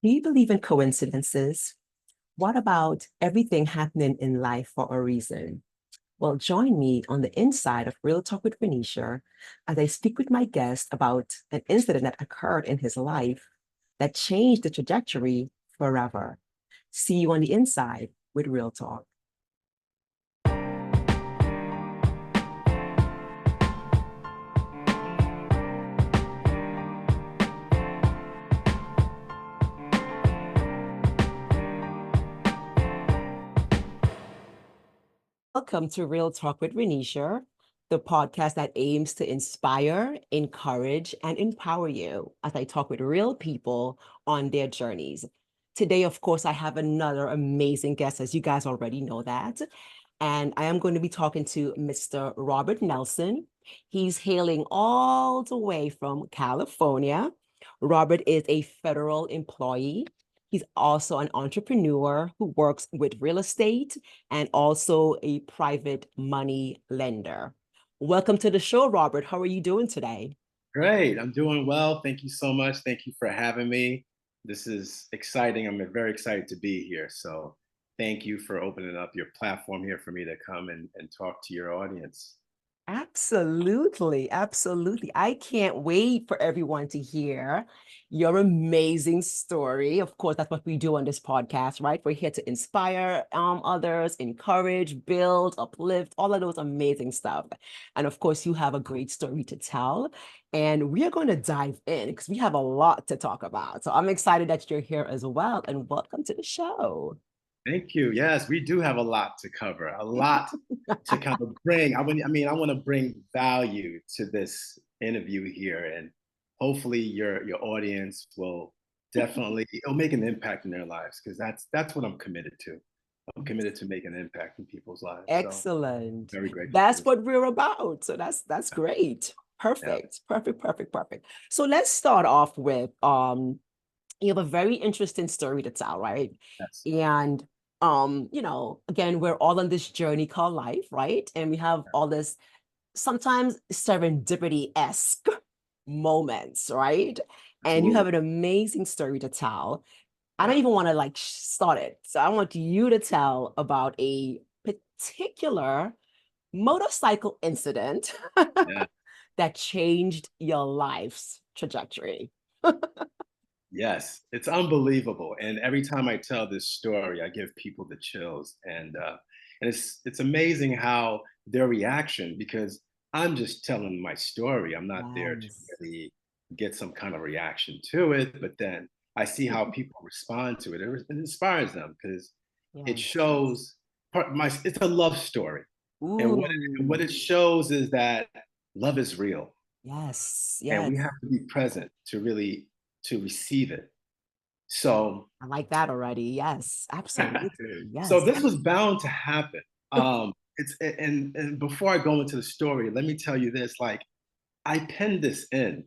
Do you believe in coincidences? What about everything happening in life for a reason? Well, join me on the inside of Real Talk with Renisha as I speak with my guest about an incident that occurred in his life that changed the trajectory forever. See you on the inside with Real Talk. Welcome to Real Talk with Renisha, the podcast that aims to inspire, encourage, and empower you as I talk with real people on their journeys. Today, of course, I have another amazing guest, as you guys already know that. And I am going to be talking to Mr. Robert Nelson. He's hailing all the way from California. Robert is a federal employee. He's also an entrepreneur who works with real estate and also a private money lender. Welcome to the show, Robert. How are you doing today? Great. I'm doing well. Thank you so much. Thank you for having me. This is exciting. I'm very excited to be here. So thank you for opening up your platform here for me to come and talk to your audience. Absolutely, absolutely. I can't wait for everyone to hear your amazing story. Of course, that's what we do on this podcast, right? We're here to inspire others, encourage, build, uplift, all of those amazing stuff. And of course, you have a great story to tell. And we are going to dive in because we have a lot to talk about. So I'm excited that you're here as well. And welcome to the show. Thank you. Yes, we do have a lot to cover, a lot to kind of bring. I want to bring value to this interview here, and hopefully your audience will definitely it'll make an impact in their lives because that's what I'm committed to. I'm committed to make an impact in people's lives. So Excellent. very grateful for That's this. what we're about. So that's great. Yeah. Perfect. Perfect. Perfect. Perfect. So let's start off with you have a very interesting story to tell, right? Yes. And again, we're all on this journey called life, right? And we have all this sometimes serendipity-esque moments, right? And you have Absolutely. an amazing story to tell. I don't even want to like start it. So I want you to tell about a particular motorcycle incident Yeah. that changed your life's trajectory. Yes, it's unbelievable. And every time I tell this story, I give people the chills. And it's amazing how their reaction, because I'm just telling my story. I'm not there to Yes. really get some kind of reaction to it. But then I see how people respond to it. It inspires them because it Yes. shows it's a love story. And what Ooh. it shows is that love is real. Yes. And we Yes. have to be present to really to receive it. So, I like that already. Yes. Absolutely. so Yes. this was bound to happen. It's and before I go into the story, let me tell you this: like, I penned this in.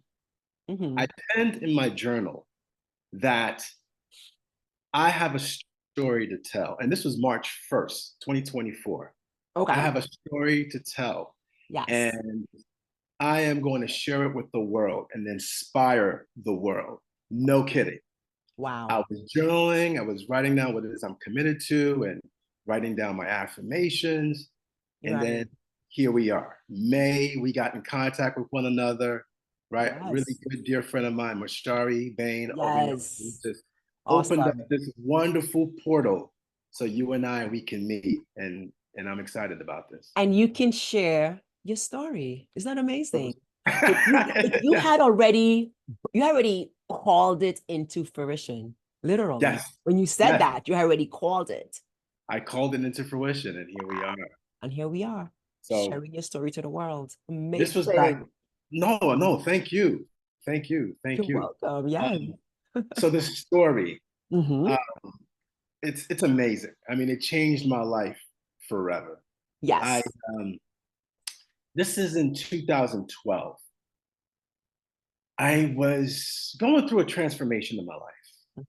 I Hmm. penned in my journal that I have a story to tell, and this was March 1st, 2024. I Okay. have a story to tell, Yes. and I am going to share it with the world and inspire the world. No kidding. I Wow. was journaling, I was writing down what it is I'm committed to and writing down my affirmations. And Right. then here we are. May, we got in contact with one another, right? A really Yes. good dear friend of mine, Mashari Bain, over in Yes. just opened up Awesome. this wonderful portal so you and I we can meet. And I'm excited about this. And you can share your story. Isn't that amazing? So- You had already called it into fruition, literally. yes, When you said yes. that, you already called it. I called it into fruition and here we are. And here we are, So sharing your story to the world. this was back. Amazing. No, no, thank you. Thank you. You're Thank you. welcome. Yes. Um, so this story, Hmm. uh, it's amazing. I mean, it changed my life forever. I Yes. um, This is in 2012. I was going through a transformation in my life.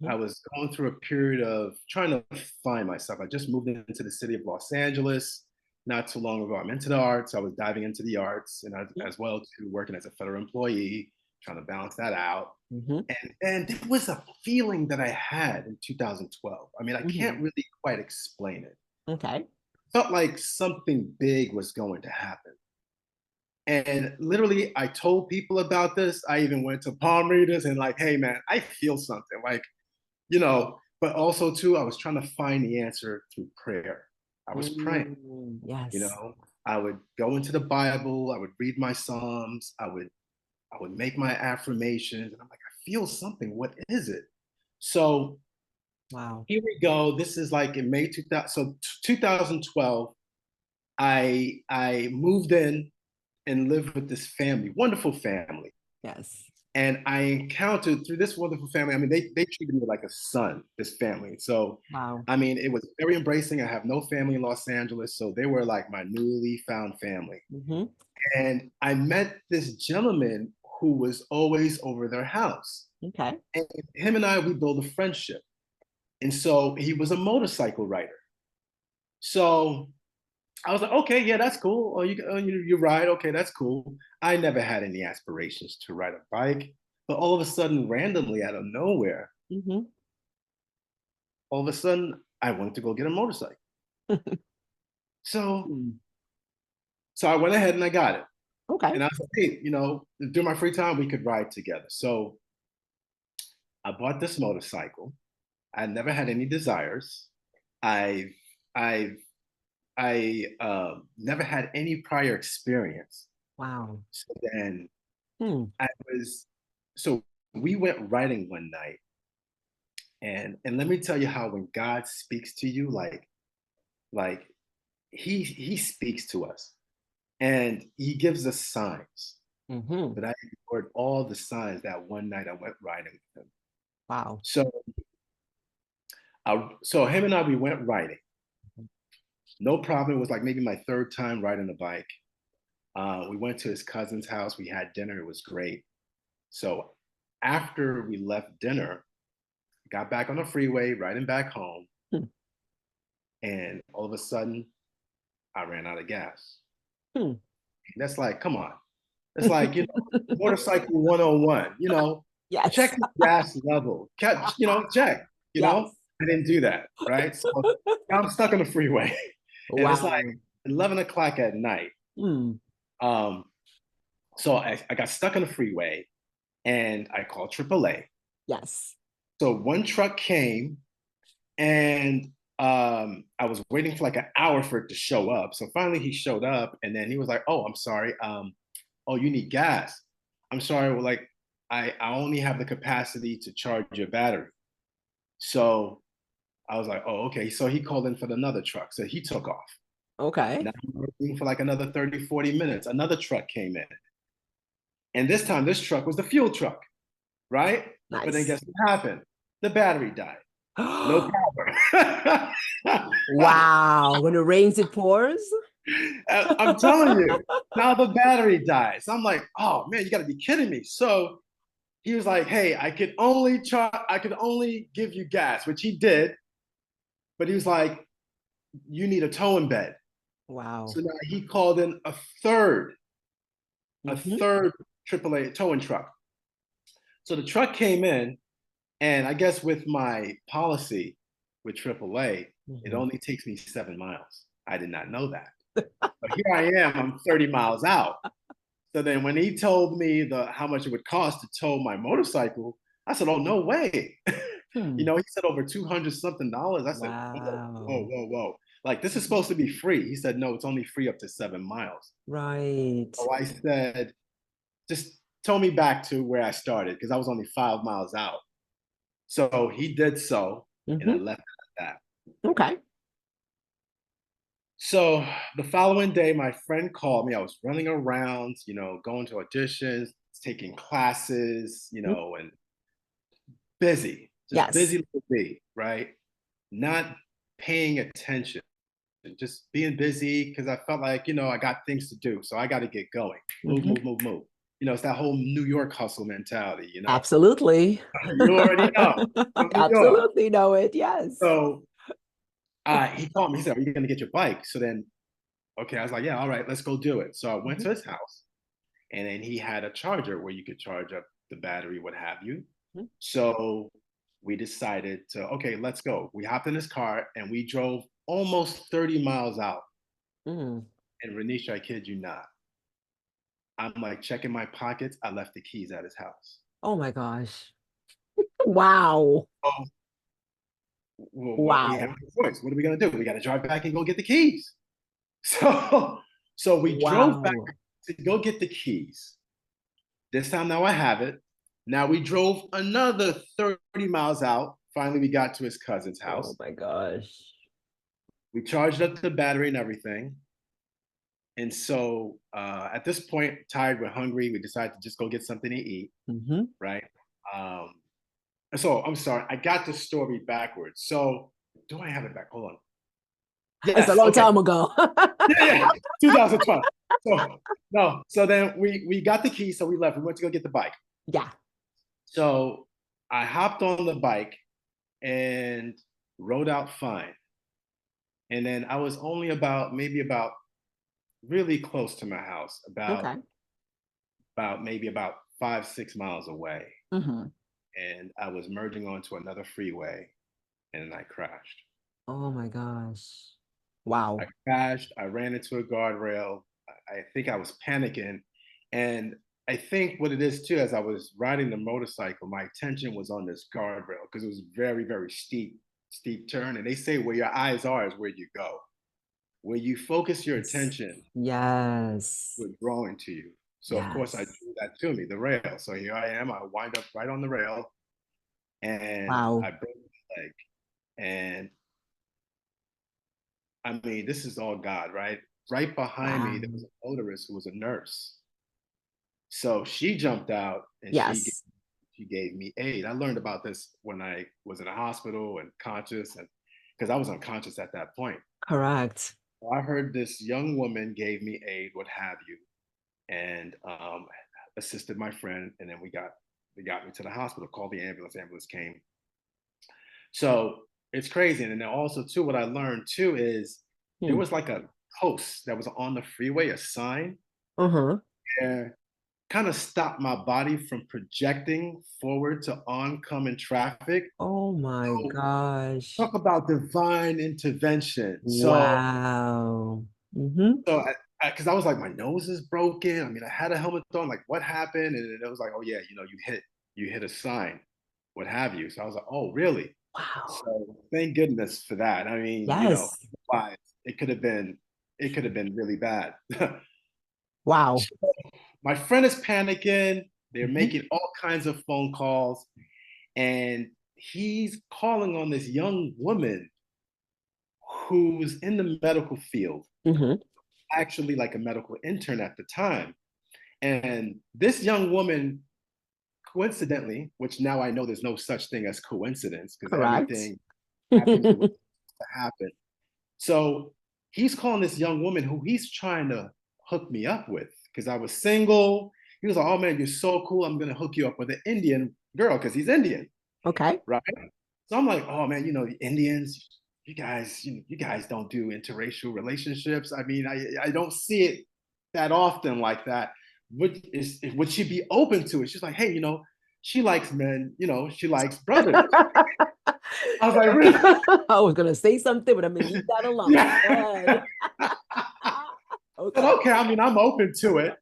I Hmm. was going through a period of trying to find myself. I just moved into the city of Los Angeles not too long ago. I'm into the arts. I was diving into the arts and as well to working as a federal employee, trying to balance that out. Mm-hmm. And there was a feeling that I had in 2012. I mean, I Mm-hmm. can't really quite explain it. Okay. Felt like something big was going to happen. And literally, I told people about this. I even went to palm readers and like, hey man, I feel something. Like, but also too, I was trying to find the answer through prayer. I was praying, Mm, you yes. know. I would go into the Bible, I would read my Psalms, I would make my affirmations, and I'm like, I feel something. What is it? So Wow. here we go. This is like in May 2000. So 2012, I moved in and lived with this family, wonderful family. Yes. And I encountered through this wonderful family. I mean, they treated me like a son, this family. So, Wow. I mean, it was very embracing. I have no family in Los Angeles, so they were like my newly found family. Mm-hmm. And I met this gentleman who was always over their house. Okay. And him and I, we built a friendship. And so he was a motorcycle rider. So I was like, okay, yeah, that's cool. You ride, okay, that's cool. I never had any aspirations to ride a bike, but all of a sudden, randomly out of nowhere, Mm-hmm. all of a sudden, I wanted to go get a motorcycle. So, Mm. so I went ahead and I got it. Okay. And I was like, hey, during my free time, we could ride together. So I bought this motorcycle. I never had any desires. I, I, I never had any prior experience. Wow. So then Hmm. I was so we went riding one night, and let me tell you how when God speaks to you, like he speaks to us and he gives us signs. Mm-hmm. But I ignored all the signs that one night I went riding with him. Wow. So him and I we went riding. No problem. It was like maybe my third time riding a bike. We went to his cousin's house. We had dinner. It was great. So after we left dinner, got back on the freeway, riding back home, Hmm. and all of a sudden, I ran out of gas. Hmm. And that's like, come on. It's like, motorcycle 101, check Yes. the gas level. Check, Yes. I didn't do that, right? So now I'm stuck on the freeway. And it's like Wow. 11 o'clock at night. Hmm. Um, so I got stuck on the freeway and I called AAA. Yes. So one truck came and I was waiting for like an hour for it to show up. So finally he showed up and then he was like, oh, I'm sorry. Oh, you need gas. I'm sorry. Well, like I only have the capacity to charge your battery. So I was like, oh, okay. So he called in for another truck. So he took off. Okay. Now I'm waiting for like another 30, 40 minutes. Another truck came in. And this time this truck was the fuel truck, right? But then Nice. guess what happened? The battery died. No power. Wow. When it rains, it pours. I'm telling you, now the battery dies. I'm like, oh man, you got to be kidding me. So he was like, hey, I could only give you gas, which he did. But he was like, you need a towing bed. Wow. So now he called in third, a Mm-hmm. third AAA towing truck. So the truck came in, and I guess with my policy with AAA, it Mm-hmm. only takes me 7 miles. I did not know that. But here I am, I'm 30 miles out. So then when he told me how much it would cost to tow my motorcycle, I said, oh, no way. Hmm. He said over 200 something dollars. I said, whoa, whoa, Wow. whoa, whoa. Like, this is supposed to be free. He said, no, it's only free up to 7 miles. Right. So I said, just tow me back to where I started because I was only 5 miles out. So he did so, and I Mm-hmm. left it at that. Okay. So the following day, my friend called me. I was running around, going to auditions, taking classes, Mm. and busy, just Yes. busy little bee, right? Not paying attention, just being busy because I felt like, I got things to do. So I got to get going. Move, Mm-hmm. move, move, move. It's that whole New York hustle mentality. Absolutely. You already know. I'm New York. Absolutely know it. Yes. So he called me. He said, are you going to get your bike? So then, okay, I was like, yeah, all right, let's go do it. So I went Mhm. to his house and then he had a charger where you could charge up the battery, what have you. Mhm. So we decided to, okay, let's go. We hopped in this car and we drove almost 30 miles out. Mm. And Renisha, I kid you not, I'm like checking my pockets. I left the keys at his house. Oh my gosh. Wow. Oh, well, we have Wow. no choice. What are we gonna do? We got to drive back and go get the keys. So, so we drove back Wow. to go get the keys. This time now I have it. Now we drove another 30 miles out. Finally, we got to his cousin's Oh house. my gosh. We charged up the battery and everything. And so at this point, tired, we're hungry. We decided to just go get something to eat, Hmm. right? Um, so I'm sorry, I got the story backwards. So do I have it back? Hold on. It's a Yes, long okay. time ago. Yeah, 2012. So no, so then we got the key, so we left. We went to go get the bike. Yeah. So I hopped on the bike and rode out fine. And then I was only about really close to my house, Okay. about maybe about 5, 6 miles away. Hmm. And I was merging onto another freeway and I crashed. Oh my gosh. I Wow. crashed, I ran into a guardrail. I think I was panicking. And I think what it is too, as I was riding the motorcycle, my attention was on this guardrail because it was very, very steep turn. And they say where your eyes are is where you go. Where you focus your Yes. attention, Yes. was drawing to you. So of course I Yes. drew that to me, the rail. So here I am, I wind up right on the rail and Wow. I broke my leg. And I mean, this is all God, right? Right behind me, Wow. there was a motorist who was a nurse. So she jumped out and Yes. she gave me aid. I learned about this when I was in a hospital and conscious, and because I was unconscious at that point. Correct. I heard this young woman gave me aid, what have you, and assisted my friend, and then they got me to the hospital. Called the ambulance. Ambulance came. So it's crazy. And then also too, what I learned too is there Hmm. was like a post that was on the freeway, a sign, Uh-huh. there kind of stopped my body from projecting forward to oncoming traffic. Oh my So gosh. talk about divine intervention. Wow. Hmm. So because I was like, my nose is broken. I mean, I had a helmet on. Like, what happened? And it was like, oh yeah, you hit a sign, what have you. So I was like, oh really? Wow. So thank goodness for that. I mean, Yes. otherwise it could have been really bad. Wow. My friend is panicking. They're Hmm. making all kinds of phone calls, and he's calling on this young woman who's in the medical field, Hmm. actually like a medical intern at the time. And this young woman, coincidentally, which now I know there's no such thing as coincidence because Correct. everything happens the way it's supposed to happen. So he's calling this young woman who he's trying to hook me up with because I was single. He was like, "Oh man, you're so cool. I'm gonna hook you up with an Indian girl because he's Indian, Okay. right?" So I'm like, "Oh man, the Indians, you guys don't do interracial relationships. I mean, I don't see it that often like that. Would she be open to it?" She's like, "Hey, she likes men. She likes brothers." I was like, "Really?" I was gonna say something, but I'm gonna leave that alone. Go Yeah. ahead. But Okay. okay, I mean, I'm open to it.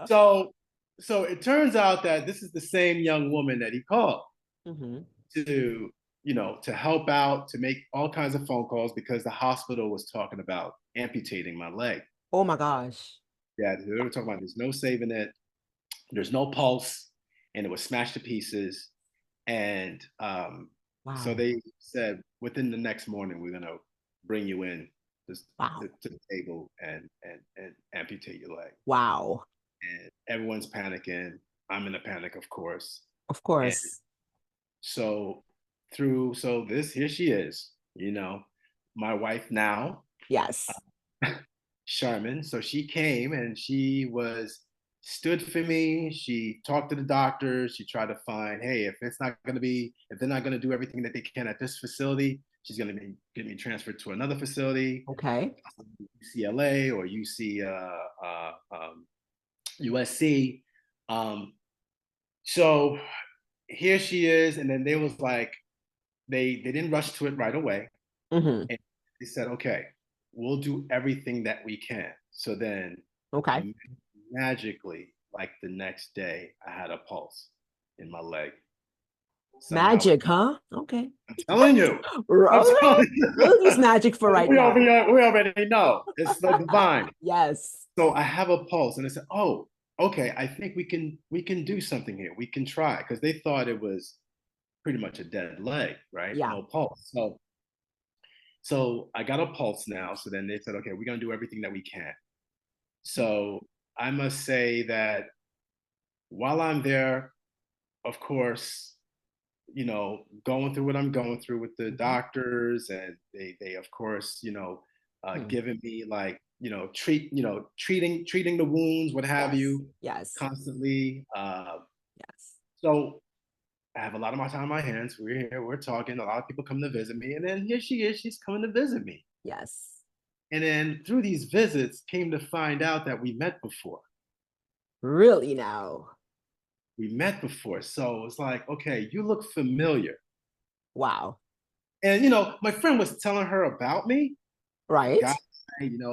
So, so it turns out that this is the same young woman that he called Hmm. to, to help out, to make all kinds of phone calls because the hospital was talking about amputating my leg. Oh my gosh. Yeah, they were talking about there's no saving it, there's no pulse, and it was smashed to pieces. And so Wow. they said within the next morning, we're gonna bring you in Wow. to the table and amputate your leg. Wow. And everyone's panicking. I'm in a panic, of course. Of And course. so so this here she is, my wife now, Yes. Sherman. So she came and she was stood for me. She talked to the doctors. She tried to find, hey, if they're not gonna do everything that they can at this facility, she's gonna get me transferred to another facility, Okay. UCLA or USC. USC. Um, So here she is, and then they was like, they didn't rush to it right away. Hmm. And they said, okay, we'll do everything that we can. So then Okay. um, magically, like the next day, I had a pulse in my leg. Somehow, Magic, huh? Okay. I'm telling you, I'm Okay. telling you, We'll use magic for right now. we already know it's the divine. Yes. So I have a pulse, and I said, oh, okay, I think we can do something here. We can try, because they thought it was pretty much a dead leg, right? Yeah. No pulse. So I got a pulse now. So then they said, okay, we're gonna do everything that we can. So I must say that while I'm there, of course, going through what I'm going through with the Mhm. doctors, and they of course, Hmm. giving me, like, treating the wounds, what have Yes. you, Yes. constantly. Yes. So I have a lot of my time on my hands. We're here, we're talking. A lot of people come to visit me, and then here she is. She's coming to visit me. Yes. And then through these visits, came to find out that we met before. Really now. We met before. So it's like, okay, you look familiar. Wow. And my friend was telling her about me, the Right? guy.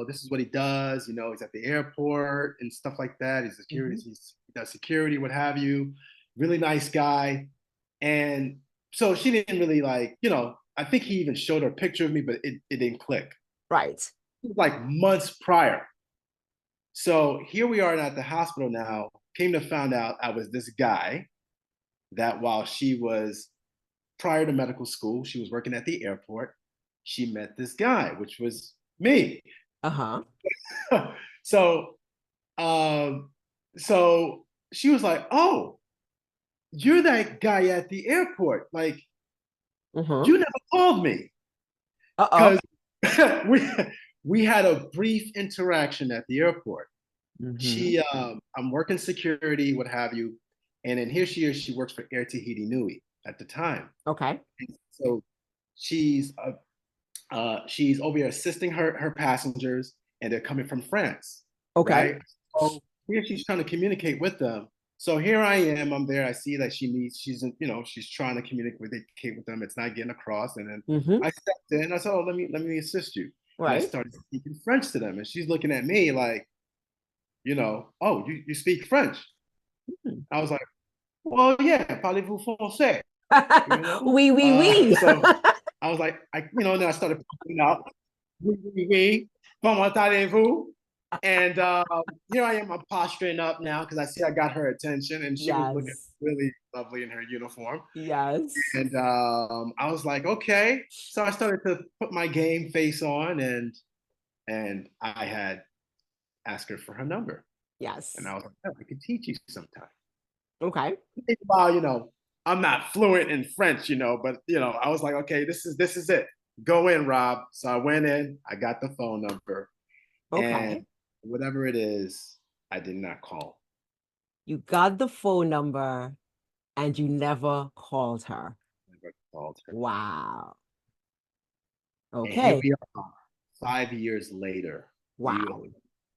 This is what he does. He's at the airport and stuff like that. He's security. Hmm. He does security, what have you. Really nice guy. And so she didn't really, like. I think he even showed her a picture of me, but it didn't click. Right. It was like months prior. So here we are at the hospital now. Came to find out I was this guy that, while she was prior to medical school, she was working at the airport. She met this guy, which was me. Uh-huh. so, um, so she was like, "Oh, you're that guy at the airport. Like, Mm-hmm. you never called me, Uh-oh. because we we had a brief interaction at the airport. Mm-hmm. I'm working security, what have you, and then here she is. She works for Air Tahiti Nui at the time. Okay. So she's over here assisting her passengers, and they're coming from France, Okay. right? So here she's trying to communicate with them. So here I am. I'm there. I see that she's trying to communicate with them. It's not getting across. And then Mm-hmm. I stepped in. I said, "Oh, let me assist you." And I Right. started speaking French to them, and she's looking at me like, "Oh, you speak French?" Hmm. I was like, "Well, yeah, parlez-vous français?" You know. Oui, oui, oui. So I was like, then I started popping out. Oui, oui, oui. Comment allez-vous? And here I am. I'm posturing up now because I see I got her attention, and she was looking Yes. really lovely in her uniform. Yes. And I was like, okay. So I started to put my game face on, and I had asked her for her number, and Yes. I was like, oh, I could teach you sometime. Okay. Meanwhile, I'm not fluent in French, but I was like, okay, this is it. Go in, Rob. So I went in, I got the phone number, and Okay. whatever it is, I did not call. You got the phone number and you never called her. Never called her. Wow. And here Okay. we are, 5 years later. We Wow.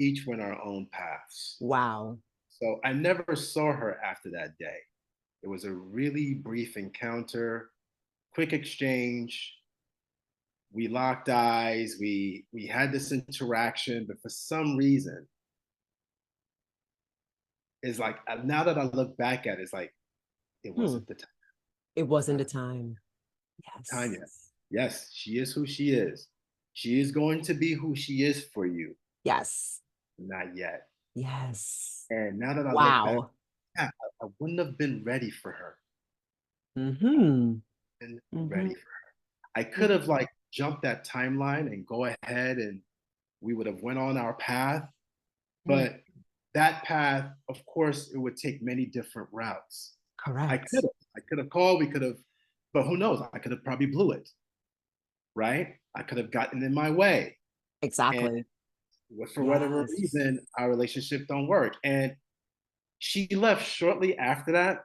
each went our own paths. Wow. So I never saw her after that day. It was a really brief encounter, quick exchange. We locked eyes. We had this interaction, but for some reason, it's like, now that I look back at it, it's like it Hmm. wasn't the It wasn't the time. time. Time yet. Yes. Yes, she is who she is. She is going to be who she is for you. Yes. Not yet. Yes. And now that I look back, Wow. yeah, I wouldn't have been ready for her. Mm-hmm. Been Mm-hmm. ready for her. I could have, like, jumped that timeline and go ahead, and we would have went on our path. Mm-hmm. But that path, of course, it would take many different routes. I could Correct. have. I could have called. We could have, but who knows? I could have probably blew it, right? I could have gotten in my way, and Exactly. for whatever Yes. reason, our relationship don't work. And she left shortly after that,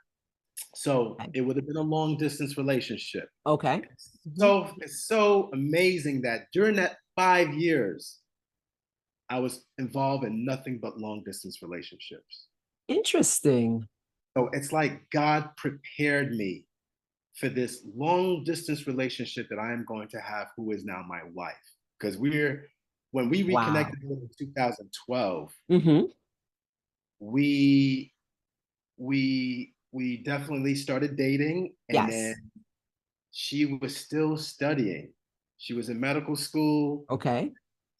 so Okay. it would have been a long distance relationship. Okay. Mm-hmm. It's so amazing that during that 5 years, I was involved in nothing but long distance relationships. Interesting. So it's like God prepared me for this long distance relationship that I am going to have, who is now my wife. Because when we Wow. reconnected in 2012, Mm-hmm. we we definitely started dating, and then Yes. she was still studying. She was in medical school. Okay.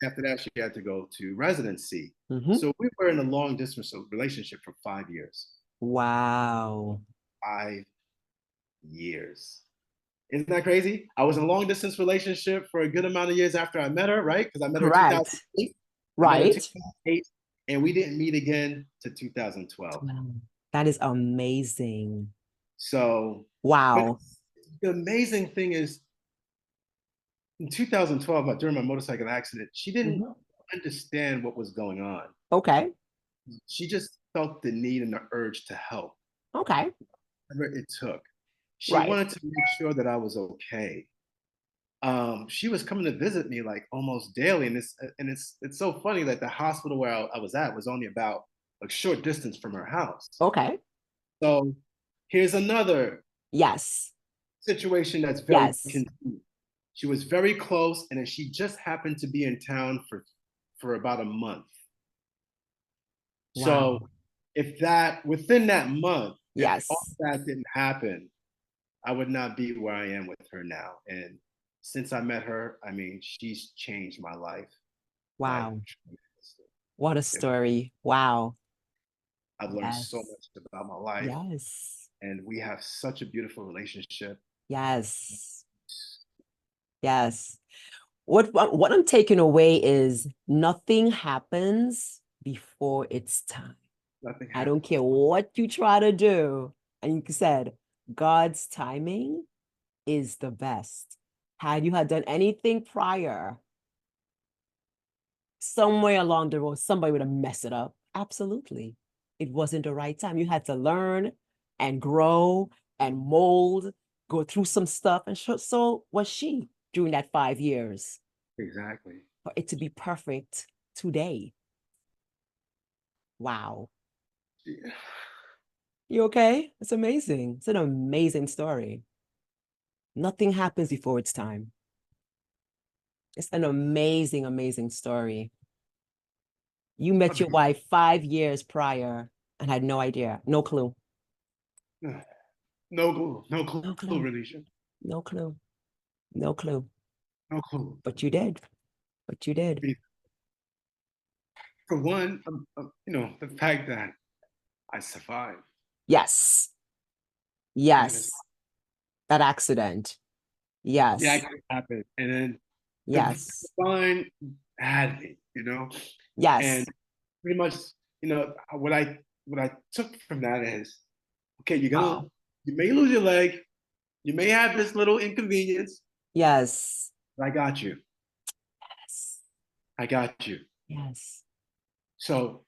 After that, she had to go to residency. Mm-hmm. So we were in a long distance relationship for 5 years. Wow. 5 years. Isn't that crazy? I was in a long distance relationship for a good amount of years after I met her, right? Because I met her in Correct. 2008. I met her in Right. 2008, and we didn't meet again to 2012. Wow. That is amazing. So, but Wow. the amazing thing is, in 2012, during my motorcycle accident, she didn't Mhm. understand what was going on. Okay. She just felt the need and the urge to help, Okay. whatever it took. She Right. wanted to make sure that I was okay. She was coming to visit me like almost daily, and it's so funny that the hospital where I was at was only about a short distance from her house. Okay. So here's another Yes. situation that's very Yes. convenient. She was very close, and then she just happened to be in town for about a month. So Wow. if that within that month, if all Yes. that didn't happen, I would not be where I am with her now. And since I met her, I mean, she's changed my life like Wow. tremendously. What a It- story. Wow. I've learned so Yes. much about my life, Yes. and we have such a beautiful relationship. Yes. Yes. What I'm taking away is nothing happens before it's time. Nothing I don't happens. care what you try to do. And you said God's timing is the best. Had you had done anything prior, somewhere along the road, somebody would have messed it up. Absolutely. It wasn't the right time. You had to learn and grow and mold, go through some stuff. And so was she during that 5 years Exactly. for it to be perfect today. Wow. Yeah. You okay? It's amazing. It's an amazing story. Nothing happens before it's time. It's an amazing, amazing story. You met your wife 5 years prior and had no idea, no clue. No clue. No No clue, clue. Renisha. No clue. No clue. No clue. But you did. But you did. For one, the fact that I survived. Yes. I mean, Yes. That accident. the Yes. accident happened, and then the Yes. divine had me, and Yes. pretty much, what I took from that is, okay, Wow. you may lose your leg, you may have this little inconvenience, Yes. but I got you. Yes. I got you. Yes. So,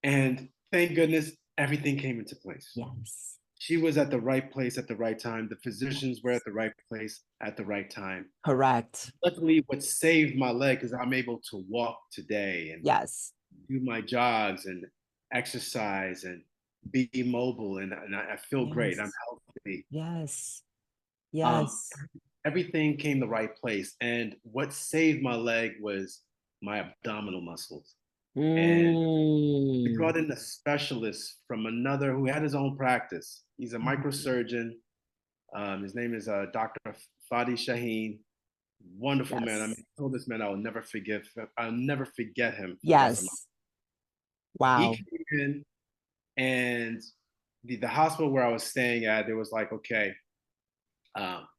and thank goodness everything came into place. Yes. She was at the right place at the right time. The physicians were at the right place at the right time. Correct. Luckily, what saved my leg is I'm able to walk today and Yes. do my jogs and exercise and be mobile, and I feel great. I'm Yes. healthy. Yes. Um, Yes. everything came the right place. And what saved my leg was my abdominal muscles. And we Mm. brought in a specialist from another who had his own practice. He's a Mhm. microsurgeon. His name is Dr. Fadi Shaheen. Wonderful man. I mean, Yes. I told this man I will never forgive. I'll never forget him for the rest of my life. Yes. He Wow. came in, and the hospital where I was staying at, there was like, okay, um,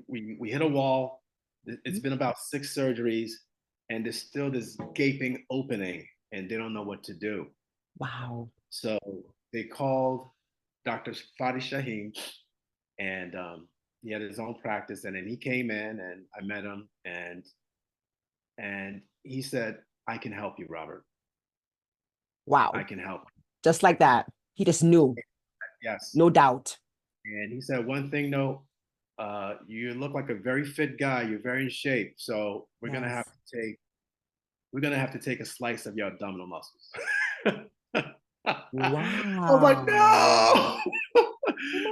we hit a wall. It's Mhm. been about 6 surgeries, and there's still this gaping opening, and they don't know what to do. Wow. So they called Dr. Fadi Shaheen, and he had his own practice. And then he came in, and I met him, and he said, "I can help you, Robert. I Wow. can help." Just like that. He just knew, Yes. no doubt. And he said, "One thing, no, you look like a very fit guy. You're very in shape. So Yes. we're gonna have to take a slice of your abdominal muscles." I was like, Wow. no. Oh my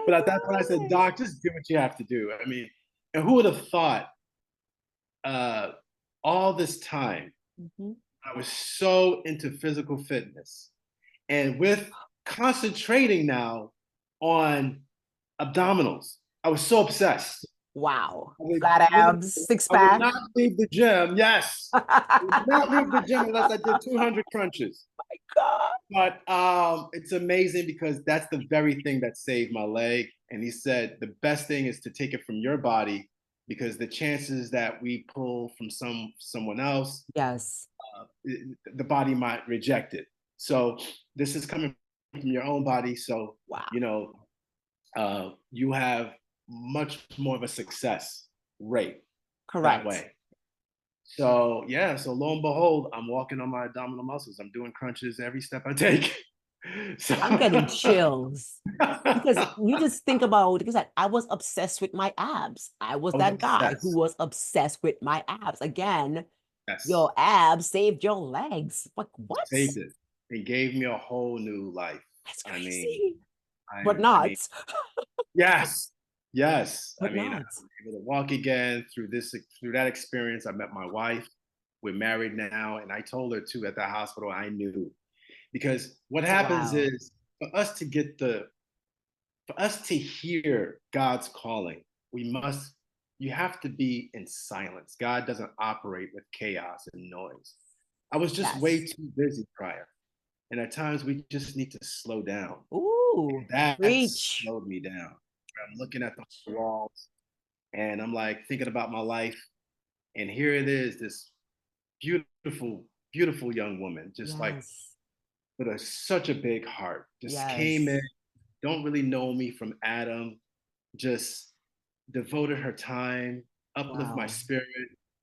But that's when I said, gosh. Doc, just do what you have to do. I mean, and who would have thought uh, all this time Mhm. I was so into physical fitness and with concentrating now on abdominals. I was so obsessed. Wow. I would, Flat literally- abs, six I would pack. not leave the gym. Yes. I would not leave the gym unless I did 200 crunches. God. But it's amazing because that's the very thing that saved my leg. And he said the best thing is to take it from your body because the chances that we pull from someone else, Yes. the body might reject it. So this is coming from your own body. So Wow. you have much more of a success rate that Correct. way. So yeah, so lo and behold, I'm walking on my abdominal muscles. I'm doing crunches every step I take. So I'm getting chills because you just think about because I was obsessed with my abs. I was I was that guy who obsessed. was obsessed with my abs. Again, Yes, your abs saved your legs. Like what? saved it. It gave me a whole new life. That's I mean, crazy. But not. yes, yes. I But mean, I not. was able to walk again through that experience. I met my wife. We're married now, and I told her too at the hospital. I knew because what happens Wow. is for us to hear God's calling, you have to be in silence. God doesn't operate with chaos and noise. I was just way Yes. too busy prior. And at times we just need to slow down. Ooh, And that preach. slowed me down. I'm looking at the walls and I'm like thinking about my life. And here it is, this beautiful, beautiful young woman, just like Yes. with such a big heart, just came in, Yes. don't really know me from Adam, just devoted her time, uplift my Wow. spirit,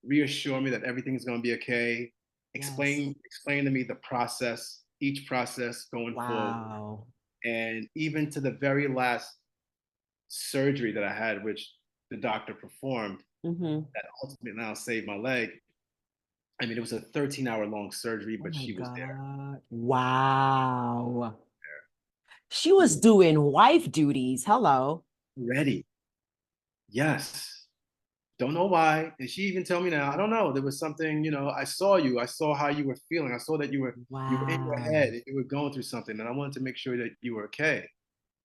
reassure me that everything's going to be okay, Yes. explain to me the process, each process going forward, Wow. and even to the very last surgery that I had, which the doctor performed, Mm-hmm. that ultimately now saved my leg. I mean, it was a 13-hour long surgery, Oh but my she was there. God. Wow. She She was was doing wife duties. Hello. ready. Yes. Don't know why. And she even tell me now, I don't know. There was something, I saw you. I saw how you were feeling. I saw that you were in your head Wow. and you were going through something. And I wanted to make sure that you were okay.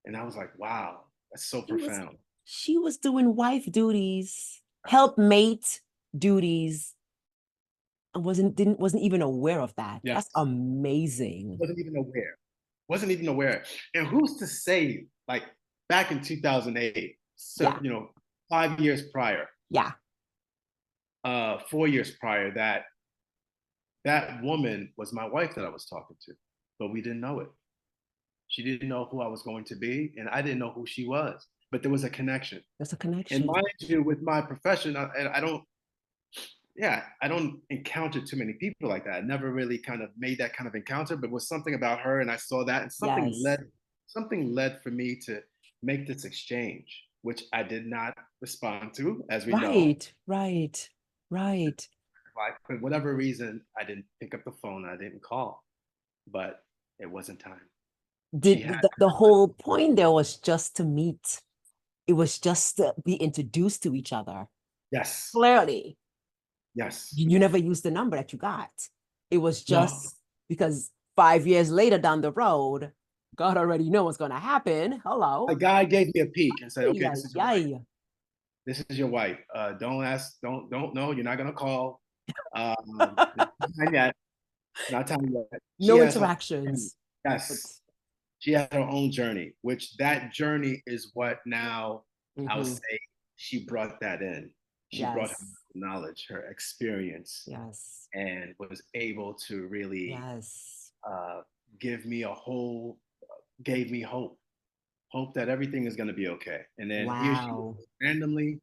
And I was like, wow, that's so She was profound. she was doing wife duties, helpmate duties, and wasn't even aware of that. That's Yes. amazing. Wasn't even aware. Wasn't even aware. And who's to say, like back in 2008, so Yeah. 5 years prior, Yeah. 4 years prior, that woman was my wife that I was talking to, but we didn't know it. She didn't know who I was going to be, and I didn't know who she was. But there was a connection. There's a And connection. mind you, with my profession, I don't, yeah, I don't encounter too many people like that. I never really kind of made that kind of encounter, but was something about her, and I saw that, and Yes. something led for me to make this exchange, which I did not respond to, as we know. Right. Right. Right. Like for whatever reason, I didn't pick up the phone. I didn't call, but it wasn't time. She Did had the whole point there was just to meet. It was just to be introduced to each other. yes, Clearly, yes, you never used the number that you got. It was no. just because 5 years later down the road, God already know what's going to happen. A Hello. guy gave me a peek and said, "Okay, Yeah, this is your wife. yeah. This is your wife. Don't ask. Don't know. You're not gonna call. It's not time yet. Not time yet." She No has her own journey. interactions. But Yes, she had her own journey, which that journey is what now I would mhm, say she brought that in. She brought her yes, knowledge, her experience, yes, and was able to really yes. uh, give me gave me hope that everything is going to be okay. And then here she Wow. is, randomly,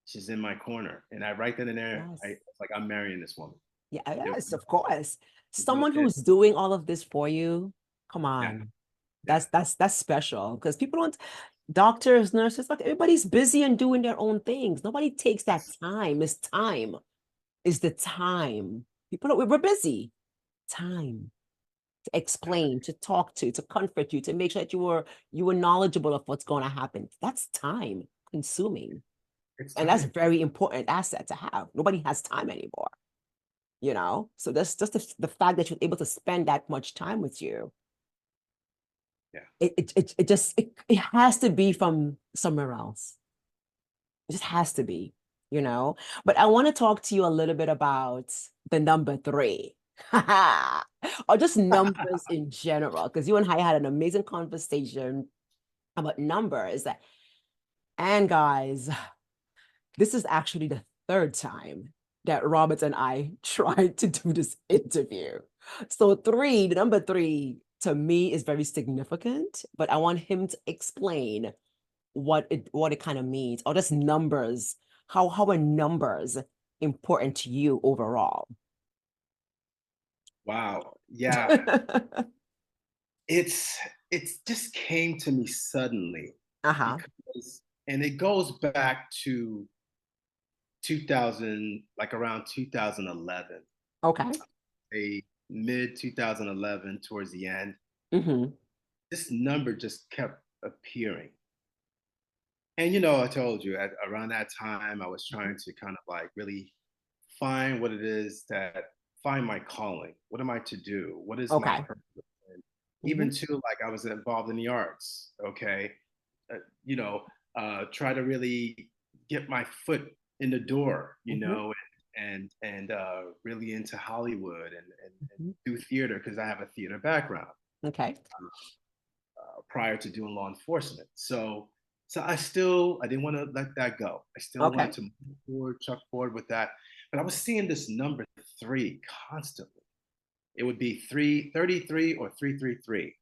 she's in my corner, and I right then and there, Yes. it's like I'm marrying this woman. Yeah, There yes, was of course. no Someone if. who's doing all of this for you, come Yeah, on. yeah, That's special because people don't doctors, nurses, like everybody's busy and doing their own things. Nobody takes that yes, time. It's time. Is the time. We're busy. Time. to explain, to talk to comfort you, to make sure that you were knowledgeable of what's going to happen. That's time consuming. It's And that's a time. very important asset to have. Nobody has time anymore, you know? So that's just the fact that you're able to spend that much time with you. Yeah. It has to be from somewhere else. It just has to be, you know? But I want to talk to you a little bit about the number three. Or just numbers in general, because you and I had an amazing conversation about numbers. And guys, this is actually the third time that Robert and I tried to do this interview. So three, the number three to me is very significant, but I want him to explain what it kind of means, or just numbers. How are numbers important to you overall? Wow. Yeah. It's just came to me suddenly Uh-huh. because, and it goes back to 2000, like around 2011, Okay. a mid 2011 towards the end. Mm-hmm. This number just kept appearing. And I told you around that time, I was trying to kind of like really find what it is that find my calling. What am I to do? What is my Okay. purpose? And even Mm-hmm. too, like I was involved in the arts. Okay, uh, you know, try to really get my foot in the door. Mm-hmm. And really into Hollywood and Mm-hmm. do theater because I have a theater background Okay. prior to doing law enforcement. So I didn't want to let that go. I still wanted Okay. to move forward, chuck forward with that. But I was seeing this number three constantly. It would be 333 or 333.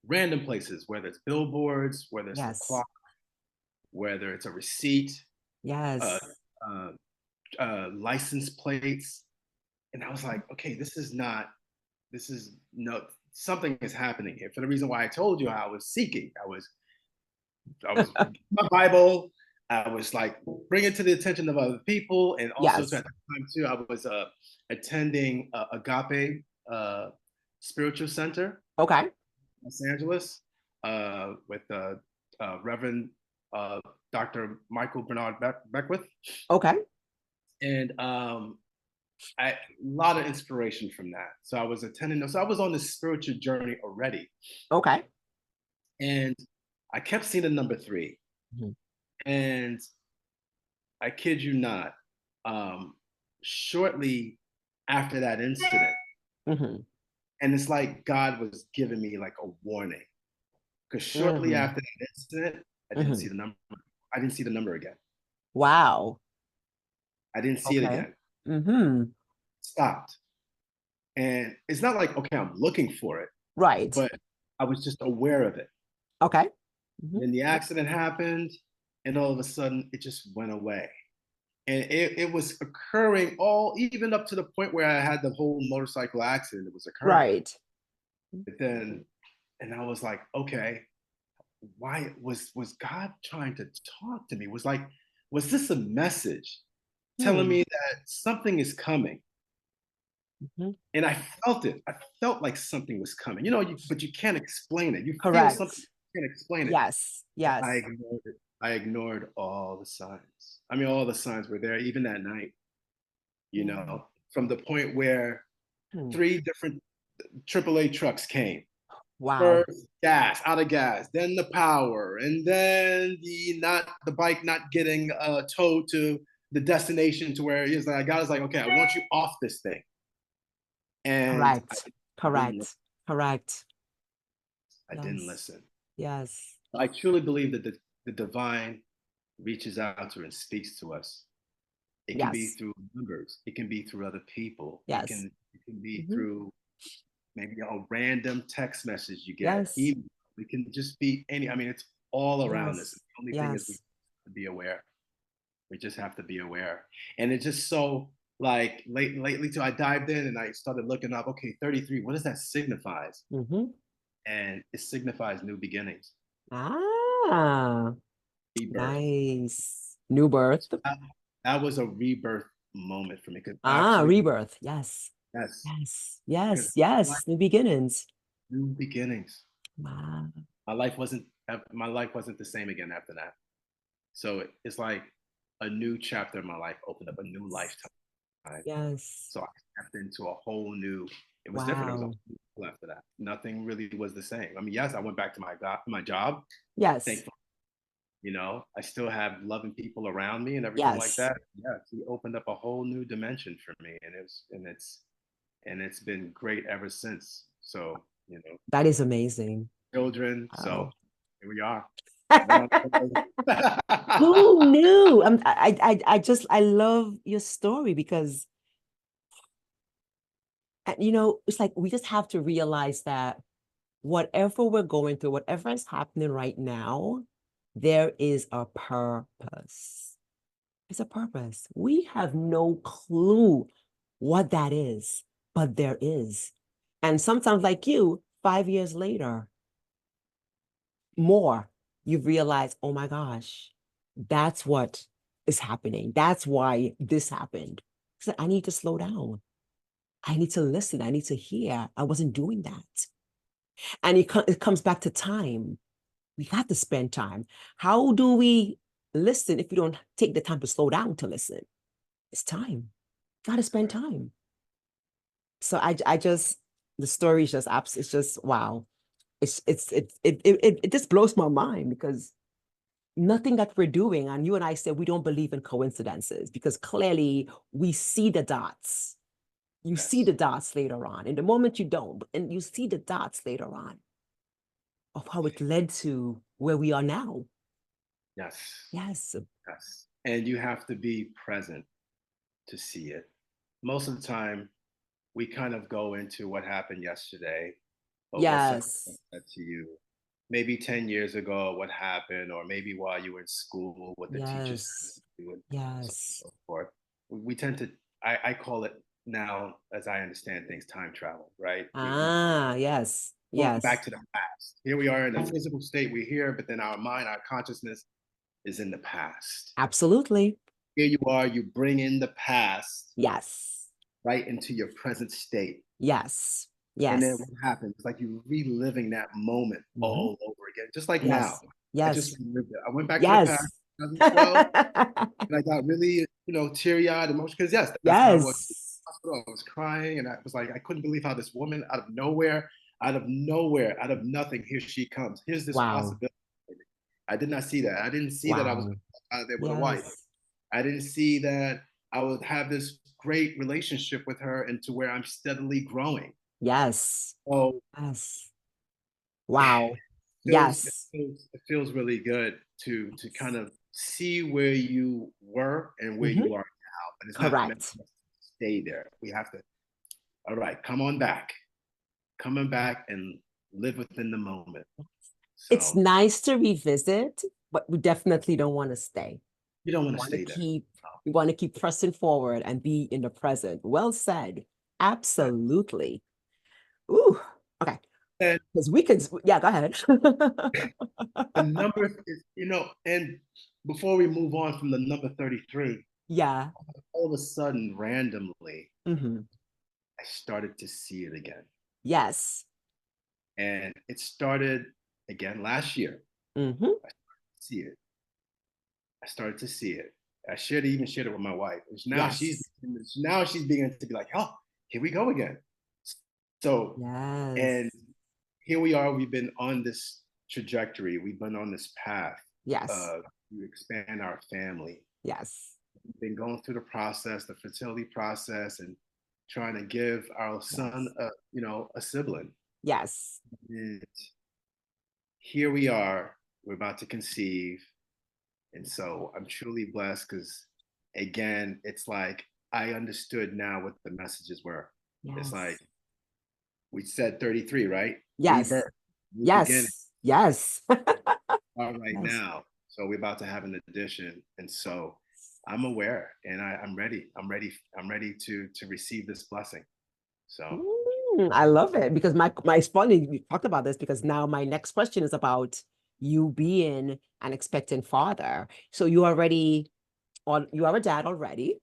Random places, whether it's billboards, whether it's the Yes. clock, whether it's a receipt, uh, Yes. uh, license plates. And I was like, okay, this is no, something is happening here. For the reason why I told you I was seeking, I was my Bible. I was like bring it to the attention of other people, and also Yes. at the time too, I was attending Agape Spiritual Center, Okay. Los Angeles, with Reverend uh, Dr. Michael Bernard Beckwith, Okay. and a lot of inspiration from that. So I was attending. So I was on this spiritual journey already, Okay. and I kept seeing the number three, Mhm. and I kid you not, um, shortly after that incident, Mhm. and it's like God was giving me like a warning because shortly Mhm. after that incident, I didn't see Mhm. the number. I didn't see the number again. Wow. I didn't see it Okay. again. Mhm. Stopped, and it's not like okay, I'm looking for it, Right. but I was just aware of it. Okay. And Mhm. then the accident happened, and all of a sudden, it just went away. And it was occurring all even up to the point where I had the whole motorcycle accident that was occurring. Right. But then, and I was like, okay, why was God trying to talk to me? Was this a message telling Hmm. me that something is coming? Mhm. And I felt it. I felt like something was coming. But you can't explain it. You feel something, Correct. you can't explain it. Yes. But I Yes. ignored it. I ignored all the signs. I mean, all the signs were there, even that night, Mm. from the point where Hmm. three different AAA trucks came. Wow. First gas, out of gas, then the power, and then the bike not getting towed to the destination to where he's like, God is like, okay, I want you off this thing. And Correct. I didn't Correct. Correct. I didn't Yes. listen. Yes. I truly believe that the divine reaches out to and speaks to us. It can be Yes. through numbers. It can be through other people. It Yes. can it can be Mhm. through maybe a random text message you get. Yes. Email. It can just be any. I mean, it's all around us. Yes. The only thing is we Yes. have to be aware. We just have to be aware. And it's just so like lately too. I dived in and I started looking up. Okay, 33. What does that signifies? Mm-hmm. And it signifies new beginnings, Ah, rebirth. nice. New birth. That, that was a rebirth moment for me because Ah, actually rebirth. Yes. Yes, Yes, because yes, life, yes. New beginnings. new beginnings. Wow. My life wasn't the same again after that. So it's like a new chapter in my life opened up a new lifetime. Yes. So I stepped into a whole new. It was different. It was a Wow. whole new after that. Nothing really was the same. I mean, yes, I went back to my job. Yes. Thankfully, I still have loving people around me and everything like Yes. that. Yeah, he opened up a whole new dimension for me, and it's been great ever since. So, That is amazing. children. So Wow. here we are. We're on the road. Who knew? I love your story because, it's like we just have to realize that whatever we're going through, whatever is happening right now, there is a purpose. It's a purpose. We have no clue what that is, but there is. And sometimes, like you, 5 years later, more, you've realized, oh my gosh, that's what is happening. That's why this happened. So I need to slow down. I need to listen. I need to hear. I wasn't doing that. And it comes back to time. We got to spend time. How do we listen if we don't take the time to slow down to listen? It's time. Got to spend time. So I just, the story is just it's just wow. It just blows my mind because nothing that we're doing, and you and I said we don't believe in coincidences because clearly we see the dots. You see Yes, the dots later on. In the moment you don't, and you see the dots later on of how it led to where we are now. yes, Yes. yes. And you have to be present to see it. Most of the time, we kind of go into what happened yesterday, but what someone Yes. said to you maybe 10 years ago, what happened, or maybe while you were in school, what the teacher said Yes. to you, and so on and Yes. so forth. We tend to, I call it now, as I understand things, time travel, right? We Ah, yes. going back Yes. to the past. Here we are in a physical state, we're here, but then our mind, our consciousness is in the past. Absolutely. Here you are, you bring in the past Yes. right into your present state. Yes. And then Yes. what happens? It's like you're reliving that moment Mhm. all over again, just like now. Yes. I just Yes. relived it. I went back to the past, Yes. 2012, and I got really, teary-eyed, emotional. Because yes, that's how I was. In Yes. the hospital. I was crying, and I was like, I couldn't believe how this woman, out of nothing, here she comes. Here's this Wow. possibility. I did not see that. I didn't see that I was Wow. out there with a wife. Yes. I didn't see that I would have this great relationship with her, and to where I'm steadily growing. Yes. So Yes. Wow. feels it Yes. feels it feels really good to kind of see where you were and where Hmm. you are now, but it's not meant Correct. to stay there. We have to, all right, coming back and live within the moment. It's So nice to revisit, but we definitely don't want to stay. you don't We want to want to stay there. keep, we want to keep pressing forward and be in the present. Well said. Absolutely. Ooh, okay. And Because we can, yeah, go ahead. the number is, and before we move on from the number 33, Yeah. all of a sudden, randomly, Hmm. I started to see it again. Yes. And it started again last year. Hmm. I see it. I started to see it. I even shared it with my wife. Yes. Now she's beginning to be like, oh, here we go again. So, and Yes. here we are. We've been on this trajectory. We've been on this path Yes. to expand our family. Yes. We've been going through the process, the fertility process, and trying to give our son Yes. a sibling. Yes. And here we are. We're about to conceive. And so I'm truly blessed because, again, it's like I understood now what the messages were. It's like Yes. we said 33, right? Yes. Rebirth, new beginning, Yes. Yes. all right Yes. now. So we're about to have an addition. And so I'm aware and I'm ready. I'm ready. I'm ready to receive this blessing. So I love it because it's funny we talked about this because now my next question is about you being an expectant father. So you are a dad already.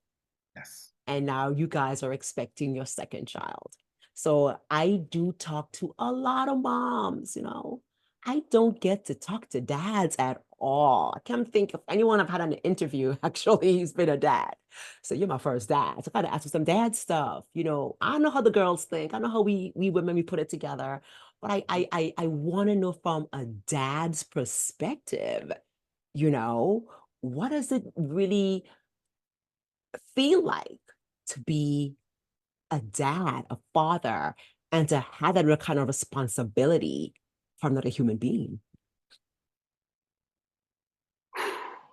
yes. and now you guys are expecting your second child. So I do talk to a lot of moms, you know. I don't get to talk to dads at all. I can't think of anyone I've had on an interview. Actually, he's been a dad. So you're my first dad. So I gotta ask you some dad stuff. You know, I know how the girls think. I know how we women we put it together. But I want to know from a dad's perspective, you know, what does it really feel like to be a dad, a father, and to have that kind of responsibility from another human being?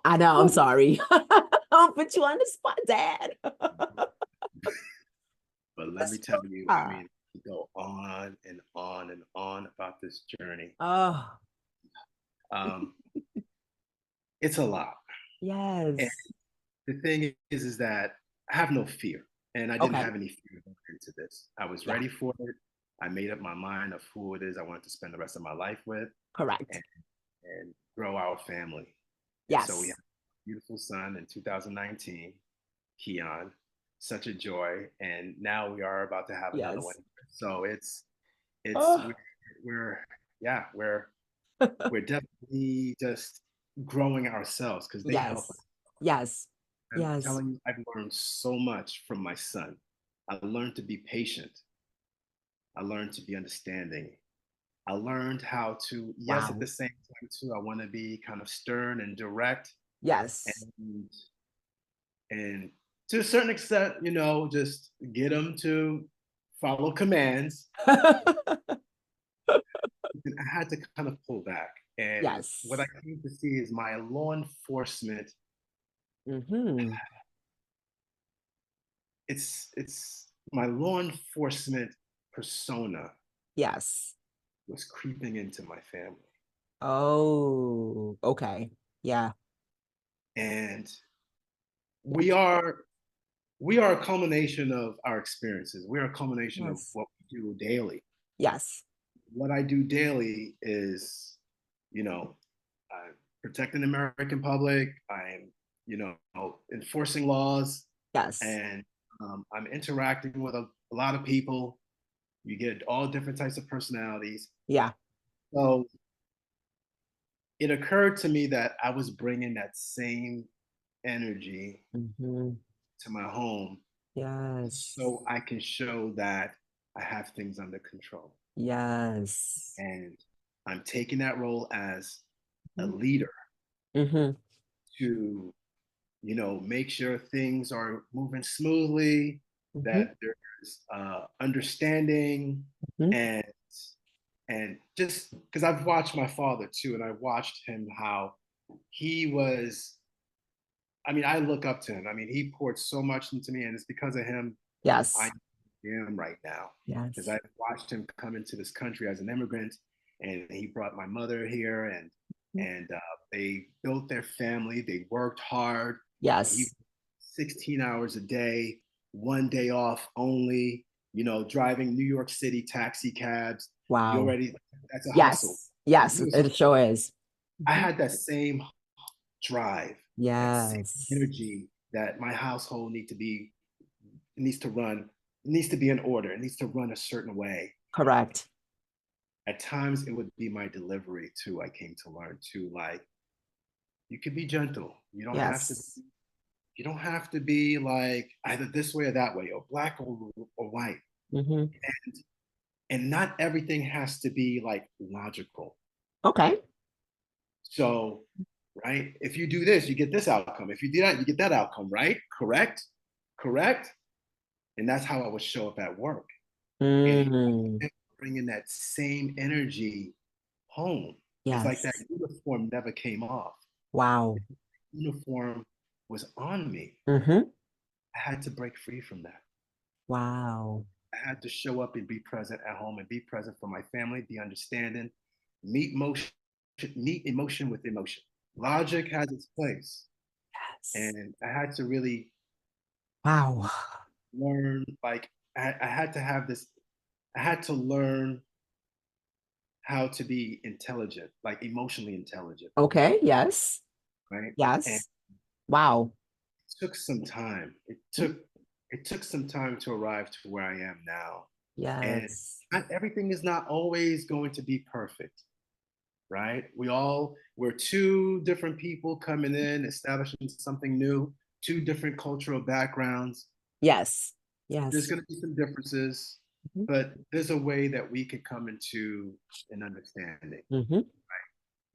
I know, I'm sorry. I'll put you on the spot, Dad. But let me That's tell you, I ah, mean, we go on and on and on about this journey. oh, Um, it's a lot. And yes. the thing is that I have no fear, and I didn't Okay. have any fear going into this. I was Yeah, ready for it. I made up my mind of who it is I wanted to spend the rest of my life with, correct. and, and grow our family. And so we have Yes. a beautiful son in 2019, Keon, such a joy. And now we are about to have another one. Yes. So it's Oh, we're yeah, we're definitely just growing ourselves because they help us. yes. Yes. I'm Yes. telling you, I've learned so much from my son. I learned to be patient. I learned to be understanding. I learned how to, yes, at Wow. the same time too, I want to be kind of stern and direct Yes. and and to a certain extent, just get them to follow commands. And I had to kind of pull back. And what I Yes. came to see is my law enforcement, Mm-hmm. it's my law enforcement persona Yes. was creeping into my family. Oh, okay. Yeah. And Yeah. we are we are a culmination of our experiences. We're a culmination of Yes. what we do daily. Yes. What I do daily is, you know, I'm protecting the American public. I'm, enforcing laws, Yes. and I'm interacting with a lot of people. You get all different types of personalities. Yeah. So it occurred to me that I was bringing that same energy Mm-hmm. to my home Yes. so I can show that I have things under control. Yes. And I'm taking that role as a leader Mm-hmm. to, make sure things are moving smoothly, Mm-hmm. that there's understanding, Mm-hmm. and just because I've watched my father too, and I watched him how he was. I mean, I look up to him. I mean, he poured so much into me, and it's because of him I Yes. am right now. Because Yes. I watched him come into this country as an immigrant, and he brought my mother here, and they built their family. They worked hard. He Yes. 16 hours a day, one day off only. Driving New York City taxi cabs. You Wow. already That's a hustle. Yes. Yes. He was. It sure is. I Mhm. had that same drive, that same Yes. energy that my household needs to run, needs to be in order, it needs to run a certain way. Correct. At times, it would be my delivery too. I came to learn too, like you can be gentle. You don't have to. Yes. You don't have to be like either this way or that way, or black or white. Mm-hmm. And not everything has to be like logical. Okay. So, right, if you do this, you get this outcome. If you do that, you get that outcome. Right? Correct. Correct. And that's how I would show up at work. And Mm. bringing that same energy home. It's like that Yes. uniform never came off. Wow. Uniform was on me. Mm-hmm. I had to break free from that. Wow. I had to show up and be present at home and be present for my family, be understanding, meet motion, meet emotion with emotion. Logic has its place. Yes. And I had to really Wow. learn, like, I had to have this, I had to learn how to be intelligent, like emotionally intelligent, Okay. Yes. right? And Yes. Wow. it took some time. it took some time to arrive to where I am now. And Yes. not everything is not always going to be perfect, right? We're two different people coming in, establishing something new, two different cultural backgrounds. Yes. There's Yes. going to be some differences, Mhm. but there's a way that we could come into an understanding. Mhm.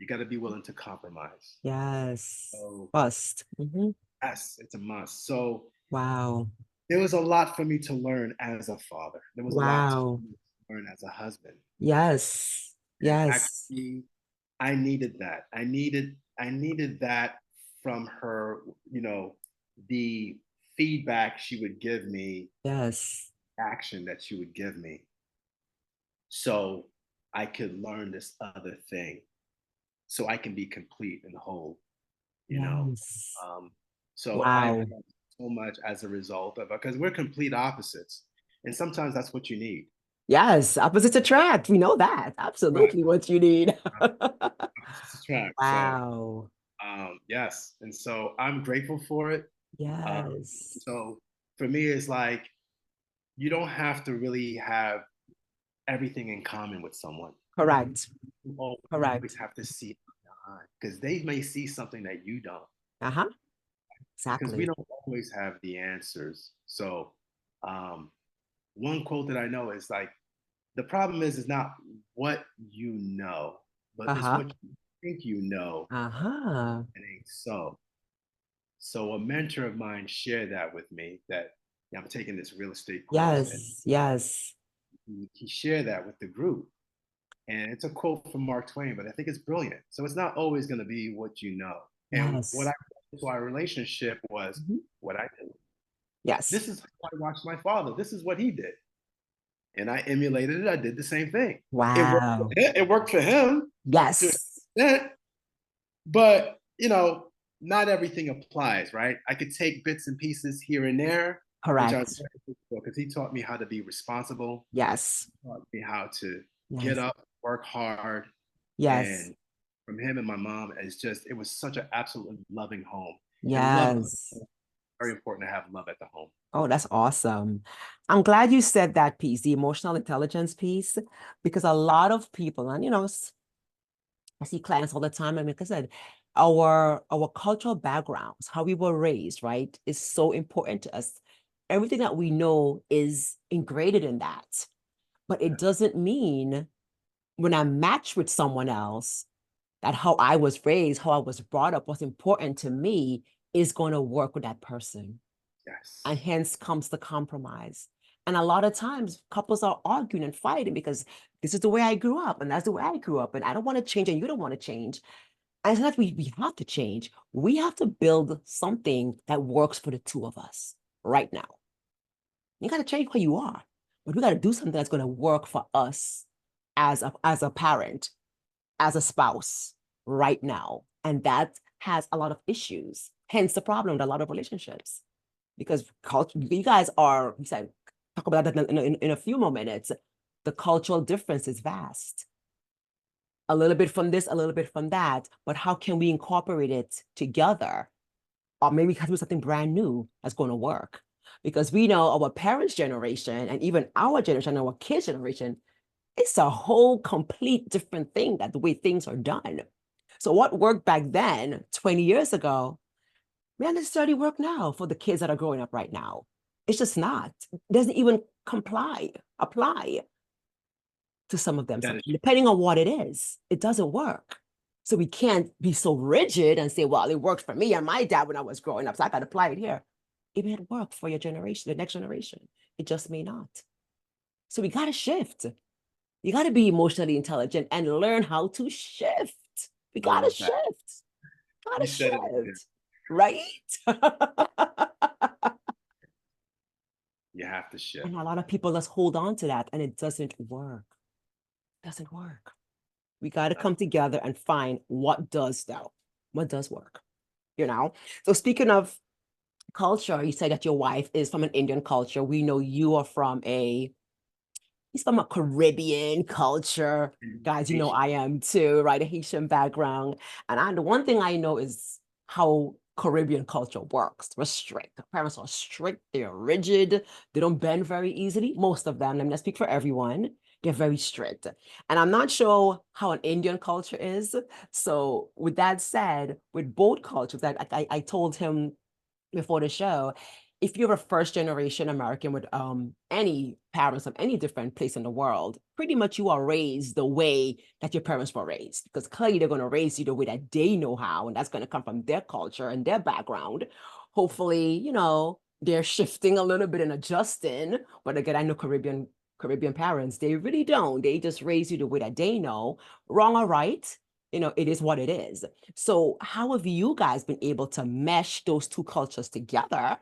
You got to be willing to compromise. Yes. So, First. yes, it's a must. So, Wow. there was a lot for me to learn as a father. There was a lot to Wow. learn as a husband. Yes. And Yes. actually, I needed that. I needed that from her, you know, the feedback she would give me, Yes. action that she would give me, so I could learn this other thing, so I can be complete and whole, you know. Yes. Um, so I've Wow. learned so much as a result of it because we're complete opposites. And sometimes that's what you need. Yes. Opposites attract. We know that. Right. Absolutely what you need. Opposites attract. So Wow. yes. And so I'm grateful for it. Um, Yes. so for me, it's like you don't have to really have everything in common with someone. Correct. You always Correct. have to see because they may see something that you don't, Uh-huh. because we Exactly. don't always have the answers. So um, one quote that I know is like, the problem is not what you know, but it's Uh-huh. what you think you know, Uh-huh. and ain't so. So a mentor of mine shared that with me, that yeah, I'm taking this real estate course, and Yes. Yes. he shared that with the group. And it's a quote from Mark Twain, but I think it's brilliant. So it's not always going to be what you know. And what I Yes. brought to our relationship was Mhm. what I do. Yes. This is how I watched my father. This is what he did. And I emulated it. I did the same thing. It worked for Wow. him, it worked for him to an Yes. extent, but not everything applies, right? I could take bits and pieces here and there, which I'm Correct. grateful for because he taught me how to be responsible, Yes. taught me how to get Yes. up, work hard, Yes. and from him and my mom, it was such an absolutely loving home. And love, Yes. very important to have love at the home. Oh, that's awesome. I'm glad you said that piece, the emotional intelligence piece, because a lot of people, and I see clients all the time. And like I said, our cultural backgrounds, how we were raised, right, is so important to us. Everything that we know is ingrained in that. But it doesn't mean when I match with someone else that how I was raised, how I was brought up, what's important to me is going to work with that person. And Yes. hence comes the compromise. And a lot of times couples are arguing and fighting because this is the way I grew up and that's the way I grew up. And I don't want to change and you don't want to change. And it's not that we have to change. We have to build something that works for the two of us right now. You got to change who you are, but we got to do something that's going to work for us as a parent, as a spouse right now. And that has a lot of issues. Hence the problem with a lot of relationships. Because culture, you guys are, you said, talk about that in a few more minutes. The cultural difference is vast. A little bit from this, a little bit from that. But how can we incorporate it together? Or maybe we can do something brand new that's going to work. Because we know our parents' generation and even our generation, our kids' generation, it's a whole complete different thing that the way things are done. So what worked back then, 20 years ago, may not necessarily work now for the kids that are growing up right now. It's just not. It doesn't even apply to some of them. That So is depending on what it is, it doesn't work. So we can't be so rigid and say, well, it worked for me and my dad when I was growing up, so I got to apply it here. It may not work for your generation, the next generation. It just may not. So we got to shift. You got to be emotionally intelligent and learn how to shift. We I got to love that. shift. Got to You said it again. shift. Right? You have to shift. And a lot of people just hold on to that and it doesn't work. It doesn't work. We got to Uh, come together and find what does though. What does work, you know? So speaking of culture, you said that your wife is from an Indian culture. We know you are from he's from a Caribbean culture. Guys, you know Haitian. I am too, right? A Haitian background. And the one thing I know is how Caribbean culture works. We're strict. The parents are strict, they're rigid, they don't bend very easily. Most of them, let me not speak for everyone, they're very strict. And I'm not sure how an Indian culture is. So, with that said, with both cultures, I told him before the show, if you're a first generation American with any parents from any different place in the world, pretty much you are raised the way that your parents were raised, because clearly they're going to raise you the way that they know how, and that's going to come from their culture and their background. Hopefully, they're shifting a little bit and adjusting. But again, I know Caribbean parents, they really don't. They just raise you the way that they know, wrong or right. It is what it is. So how have you guys been able to mesh those two cultures together?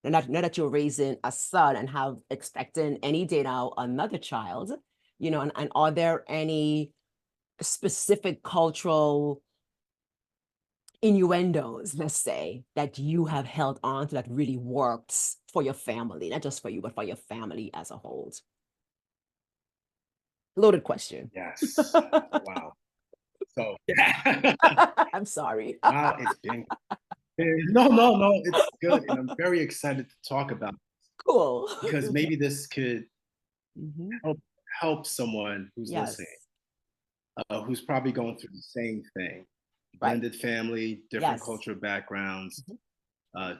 And now that you're raising a son and have expecting any day now another child, and are there any specific cultural innuendos, let's say, that you have held on to that really works for your family, not just for you, but for your family as a whole? Loaded question. Yes. Wow. So yeah. I'm sorry. Wow, it's been no, no, no, it's good. And I'm very excited to talk about it Cool. because maybe this could Mhm. help someone who's Yes. listening, who's probably going through the same thing. Right. Blended family, different Yes. cultural backgrounds, Mhm. uh,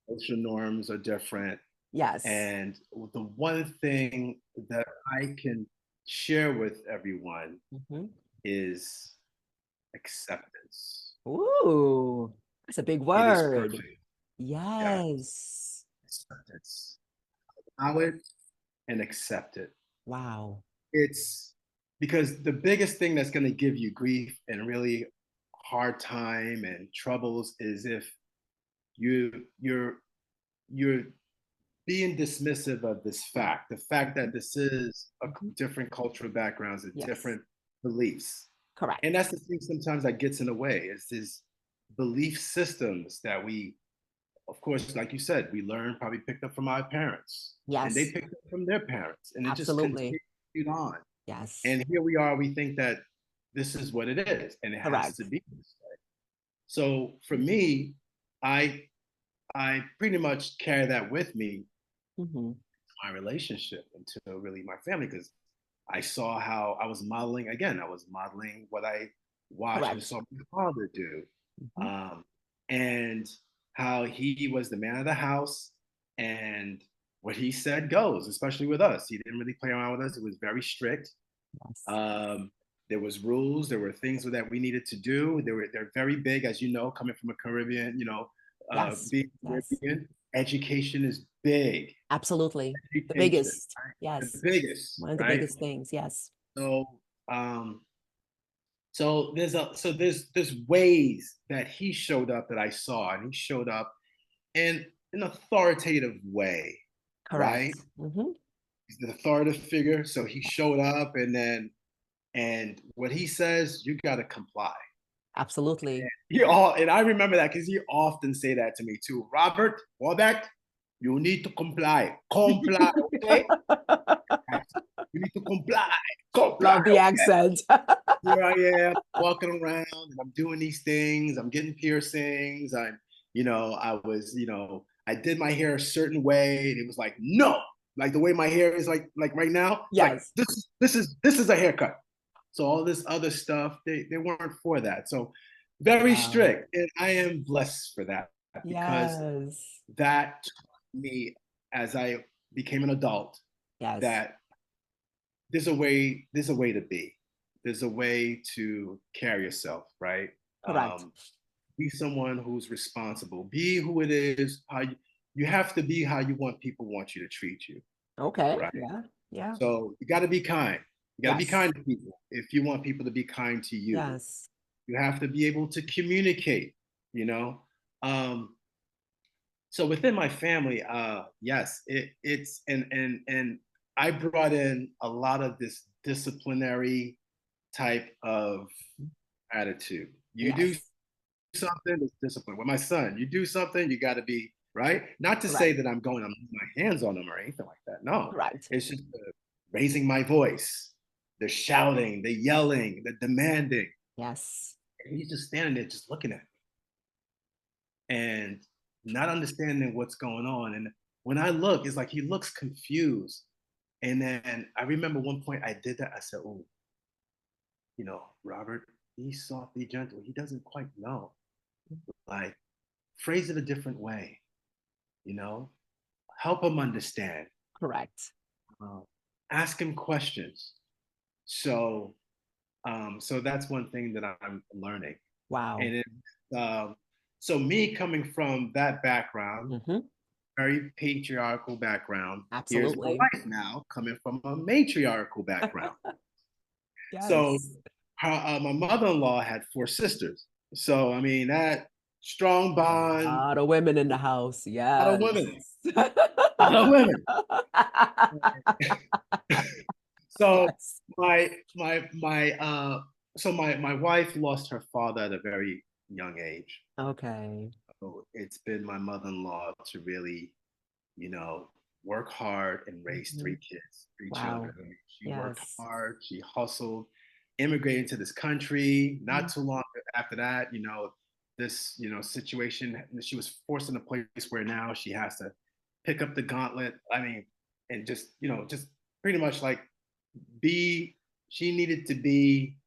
social norms are different. Yes. And the one thing that I can share with everyone Mhm. is acceptance. Ooh, that's a big It is word. perfect. Yeah, Yes. acceptance. Allow it and accept it. Wow. It's because the biggest thing that's going to give you grief and really hard time and troubles is if you're you're being dismissive of this fact, the fact that this is a Mhm. different cultural backgrounds and Yes. different beliefs. Correct. And that's the thing sometimes that gets in the way is these belief systems that we, of course, like you said, we learned, probably picked up from our parents and they Yes. picked up from their parents and it just Absolutely. continued on. Yes. And here we are, we think that this is what it is and it has to Correct. be this way. So for me, I I pretty much carry that with me, Mhm. my relationship into really my family, because I saw how I was modeling again, I was modeling what I watched and Correct. saw my father do. Mhm. Um, and how he was the man of the house and what he said goes, especially with us. He didn't really play around with us. It was very strict. Yes. Um, there was rules. There were things that we needed to do. They're very big, as you know, coming from a Caribbean. Yes. Being Yes. Caribbean, education is big. Absolutely. The Education, biggest. right? The Yes. biggest, One of the right? biggest things. Yes. So, there's ways that he showed up that I saw, and he showed up in an authoritative way, right? Correct. Hmm. He's the authoritative figure, so he showed up, and what he says, you got to comply. Absolutely. And I remember that because he often say that to me too. Robert Warbeck, you need to comply. Comply, okay? You need to comply. Comply, Love the okay? accent. Here I am walking around and I'm doing these things. I'm getting piercings. I did my hair a certain way, and it was like, no, like the way my hair is like right now, it's like Yes. this is a haircut. So all this other stuff, they weren't for that. So very Wow. strict. And I am blessed for that because Yes. that taught me as I became an adult Yes. that there's a way to be. There's a way to carry yourself, right? Correct. Be someone who's responsible. Be who it is. You have to be how you want people want you to treat you, Okay. right? Yeah. Yeah. So you got to be kind. You got to be Yes. kind to people if you want people to be kind to you. Yes. You have to be able to communicate. You know, um, so within my family, yes, it's and I brought in a lot of this disciplinary type of attitude. You do Yes. something, it's discipline. With my son, you do something, you got to be right. Not to say Correct. that I'm laying my hands on him or anything like that. No, Correct. it's just raising my voice, the shouting, the yelling, the demanding. Yes. And he's just standing there, just looking at me. and not understanding what's going on. And when I look, it's like he looks confused. And then I remember one point I did that. I said, "Oh, Robert, be soft, be gentle. He doesn't quite know. Like, phrase it a different way. You know, help him understand. Correct. Uh, ask him questions." So, so that's one thing that I'm learning. Wow. And so me coming from that background, Hmm. very patriarchal background. Here's my Absolutely. wife now coming from a matriarchal background. So Yes. my mother-in-law had four sisters. So I mean that strong A bond, lot of women in the house. a lot of Yes. women, a lot of women. So Yes. my wife lost her father at a very young age. Okay. So it's been my mother-in-law to really, you know, work hard and raise Mhm. three kids, three children. Wow. She worked Yes. hard, she hustled, immigrated to this country. Not Mhm. too long after that, this, situation, she was forced in a place where now she has to pick up the gauntlet. I mean, and just pretty much like be, she needed to be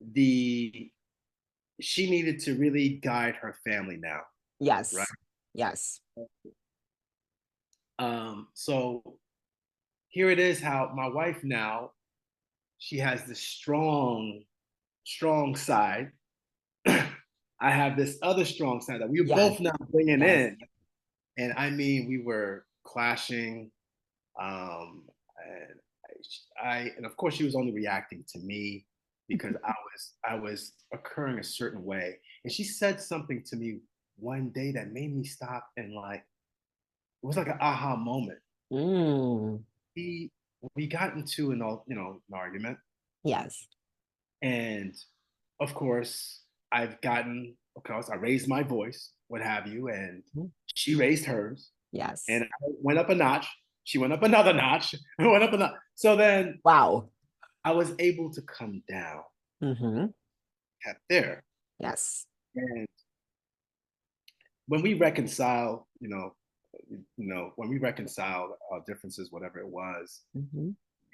the, she needed to really guide her family now, right? Yes. Yes. So here it is how my wife now, she has this strong, strong side. I have this other strong side that we were Yes. both now bringing Yes. in. And I mean, we were clashing. Um, and and of course, she was only reacting to me because I was occurring a certain way. And she said something to me one day that made me stop and like, it was like an aha moment. Mm. We we got into an argument, Yes. and of course, of course, I raised my voice, what have you, and Mhm. she raised hers, Yes. and I went up a notch. She went up another notch. I went up a notch. So then Wow. I was able to come down, Hmm. kept there. Yes. And when we reconcile, when we reconciled our differences, whatever it was, Hmm.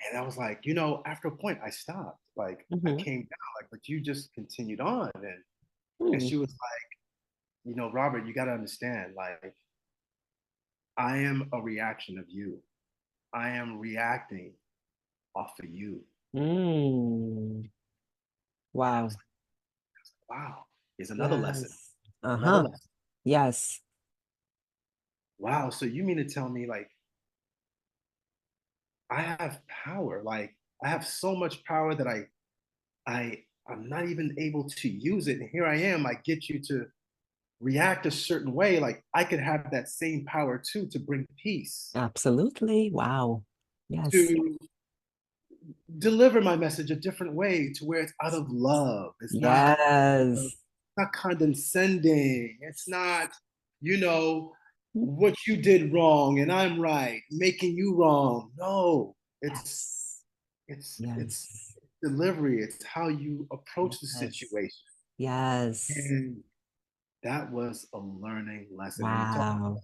and I was like, after a point, I stopped. Like I Hmm. came down, like, but you just continued on, and Hmm. she was like, Robert, you got to understand, like, I am a reaction of you. I am reacting off of you. Mm. And I was Wow. like, wow, here's another lesson. Yes. Another Uh-huh. lesson. Yes. Wow. So you mean to tell me, like, I have power? Like, I have so much power that I'm not even able to use it. And here I am. I get you to react a certain way. Like I could have that same power too to bring peace, Absolutely. Wow. Yes. to deliver my message a different way to where it's out of love. Yes. Not condescending. It's not, you know, what you did wrong and I'm right, making you wrong. No, it's Yes. it's Yes. delivery. It's how you approach the Yes. situation. Yes. And that was a learning lesson. When you talk Wow.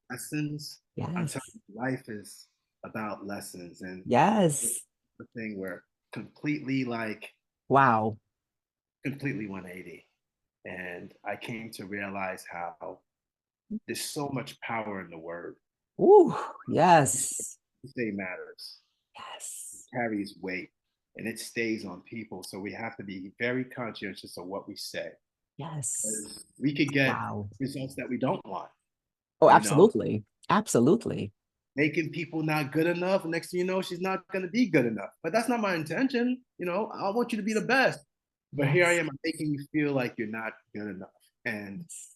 lessons, I'm telling Yes. you, life is about lessons. And Yes. the thing where completely like Wow. completely 180. And I came to realize how there's so much power in the word. Ooh. What Yes. you say matters, Yes. carries weight, and it stays on people. So we have to be very conscientious of what we say. Yes. 'Cause we could get Wow. results that we don't want, Oh, you know, absolutely. Absolutely. making people not good enough. Next thing you know, she's not going to be good enough. But that's not my intention. I want you to be the best. But here I Yes. am, I'm making you feel like you're not good enough. And Yes.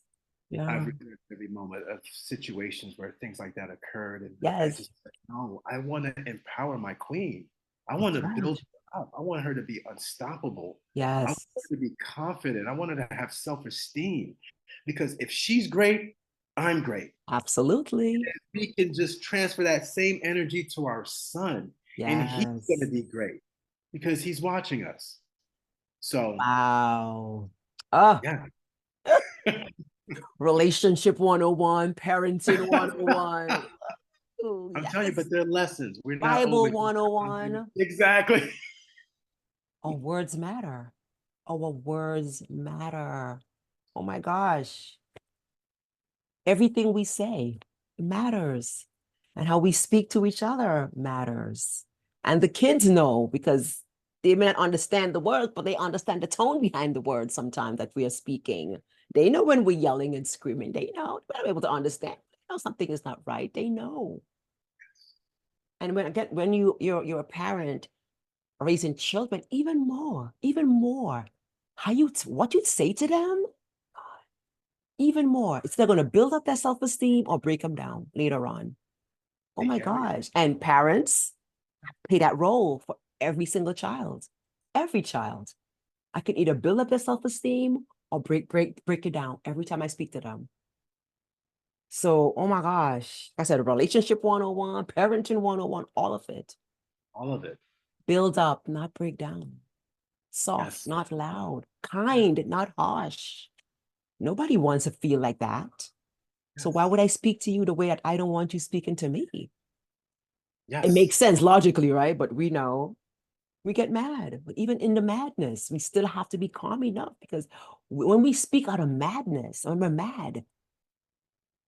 Yeah. I've regretted every moment of situations where things like that occurred. And I Yes. just said, no, I want to empower my queen. I want That's to right. build her up. I want her to be unstoppable. I want Yes. her to be confident. I want her to have self esteem. Because if she's great, I'm great. Absolutely. We can just transfer that same energy to our son, and he's going to Yes. be great because he's watching us. So, Wow. Oh, yeah. Relationship 101, parenting 101. Ooh, I'm telling you, but yes. they're lessons. We're not over Bible here. 101. Exactly. Our words matter. Our words matter. Oh my gosh. Everything we say matters. And how we speak to each other matters. And the kids know because they may not understand the words, but they understand the tone behind the words sometimes that we are speaking. They know when we're yelling and screaming. They know. They're able to understand. They know something is not right. They know. And when again, when you're a parent raising children, even more, how what you'd say to them, even more. It's either going to build up their self-esteem or break them down later on. Oh They my carry it. gosh. And parents play that role for every single child. Every child. I can either build up their self-esteem or break it down every time I speak to them. So, oh my gosh. Like I said, relationship 101, parenting 101, all of it. All of it. Build up, not break down. Soft, Yes. not loud. Yes. Kind, not harsh. Nobody wants to feel like that. So why Yes. would I speak to you the way that I don't want you speaking to me? It Yes. makes sense logically, right? But we know we get mad. But even in the madness, we still have to be calm enough because when we speak out of madness, when we're mad,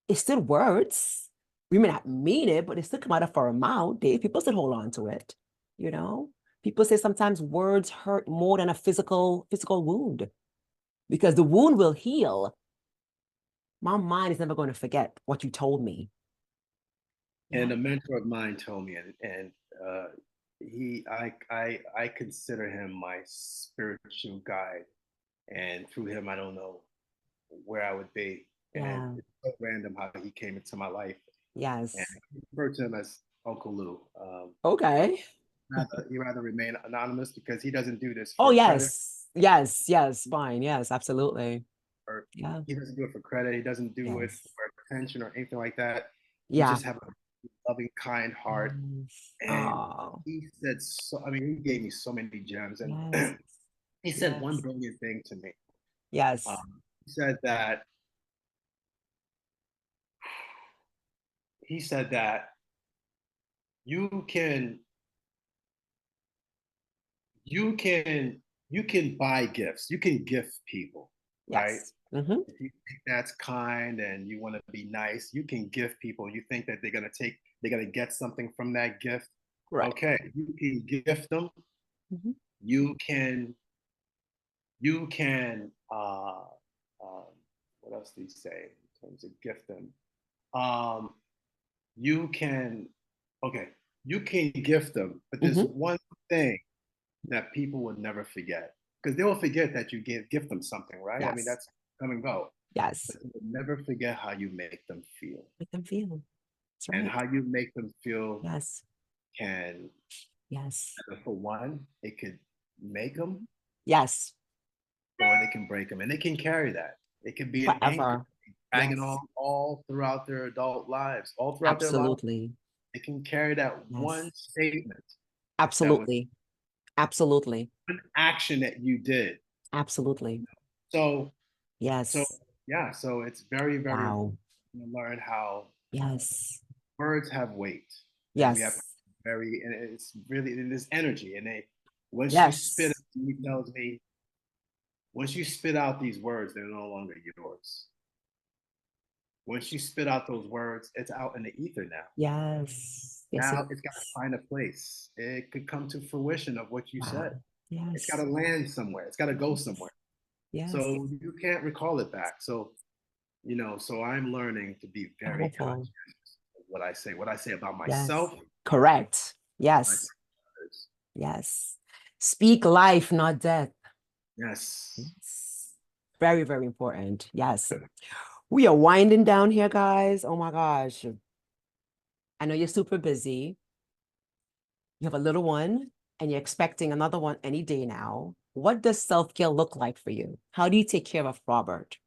it's still words. We may not mean it, but it still come out of our mouth. People still hold on to it. You know, people say sometimes words hurt more than a physical wound because the wound will heal. My mind is never going to forget what you told me. And Yeah. a mentor of mine told me, and I consider him my spiritual guide, and through him, I don't know where I would be. And Yeah. it's so random how he came into my life, and Yes. I refer to him as Uncle Lou. Okay. He rather remain anonymous because he doesn't do this Oh, for credit, yes. Yes. Yes. Fine. Yes. Absolutely. or Yeah. he doesn't do it for credit. He doesn't do it Yes. for attention or anything like that. He Yeah. just have a loving, kind heart. Yes. And Oh, he said so. I mean, he gave me so many gems, and yes. he said one Yes. brilliant thing to me. Yes. He said that he said that you can you can you can buy gifts. You can gift people, right? Yes. Mm-hmm. If you think that's kind and you want to be nice, you can gift people. You think that they're gonna get something from that gift. Right. Okay, you can gift them. Mm-hmm. You can you can um, what else do you say in terms of gift them? Um, you can okay, you can gift them, but there's Mm-hmm. one thing that people will never forget because they will forget that you gift them something, right? I mean, Yes. that's come and go, Yes. but they will never forget how you make them feel, Make them feel. That's and right. how you make them feel Yes. can, Yes. for one, it could make them Yes. or they can break them, and they can carry that. It can be an anchor, Forever. dragging Yes. on all throughout their adult lives, all throughout their lives. Absolutely. They can carry that one Yes. statement, that was Absolutely. Absolutely. one action that you did. Absolutely. So, so Yes. yeah, so it's very, very Wow. important to learn how Yes. words have weight, and we have Yes. very, and it's really in this energy. And they, once you spit, Yes. he tells me, once you spit out these words, they're no longer yours. Once you spit out those words, it's out in the ether now. Yes. Yes. Now it's got to find a place. It could come to fruition of what you said. Wow. It's got Yes. to land somewhere. It's got to go Yes. somewhere. Yes. So you can't recall it back. So, so I'm learning to be very Powerful. conscious of what I say about Yes. myself, Correct. what I say Yes. about others. Yes. Speak life, not death. Yes. Yes. Very, very important. Yes. We are winding down here, guys. Oh my gosh. I know you're super busy. You have a little one and you're expecting another one any day now. What does self-care look like for you? How do you take care of Robert?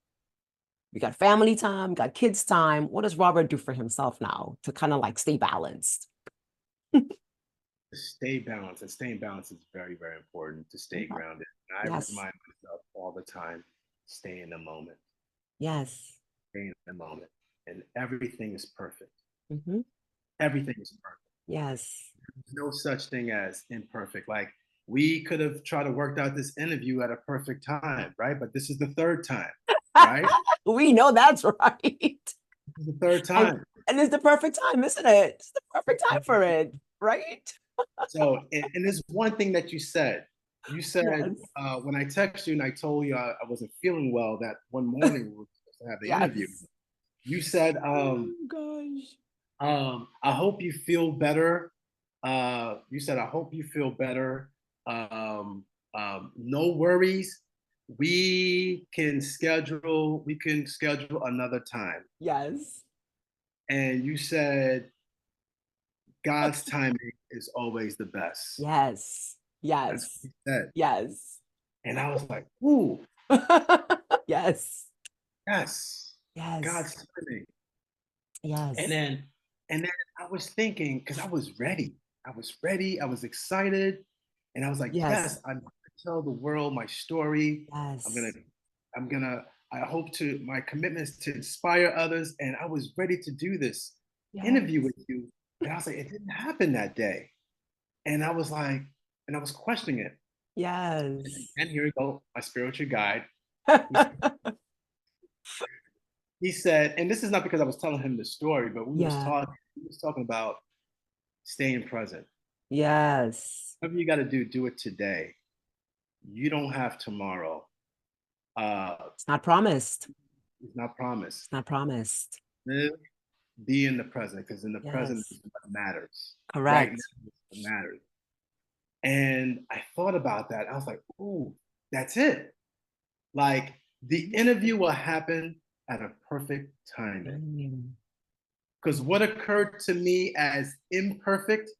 You got family time, got kids time. What does Robert do for himself now to kind of like stay balanced? Stay balanced, and staying balanced is very, very important to stay Okay. grounded. And I Yes. remind myself all the time, stay in the moment. Yes. stay in the moment, and everything is perfect. Hmm. Everything is perfect. Yes. There's no such thing as imperfect. Like we could have tried to work out this interview at a perfect time, right? But this is the third time, right? We know that's right. This is the third And time. and it's the perfect time, isn't it? It's the perfect time for it, right? So, and there's one thing that you said. You said Yes. when I texted you and I told you I wasn't feeling well that one morning we were supposed to have the interview. Yes. You said, Oh gosh. I hope you feel better. You said, I hope you feel better. No worries. We can schedule another time. Yes. And you said, God's timing is always the best. Yes. That's what Yes. you said. Yes. And I was like, ooh, Yes. yes, Yes. God's timing. And Yes. then, and then I was thinking, because I was ready. I was ready. I was excited. And I was like, Yes. yes, I'm gonna tell the world my story. I'm gonna, Yes. I'm gonna, I hope to, my commitment is to inspire others. And I was ready to do this interview Yes. with you. And I was like, it didn't happen that day. And I was like, and I was questioning it. Yes. And here we go, my spiritual guide. He, he said, and this is not because I was telling him the story, but Yeah. we was talking about staying present. Yes. Whatever you got to do it today. You don't have tomorrow. Uh, It's not promised. it's not promised. It's not promised. Live, be in the present, because in the present Yes. is what matters. Right now Correct. is what matters. And I thought about that. I was like, ooh, that's it. Like the interview will happen at a perfect timing. Mm. Because what occurred to me as imperfect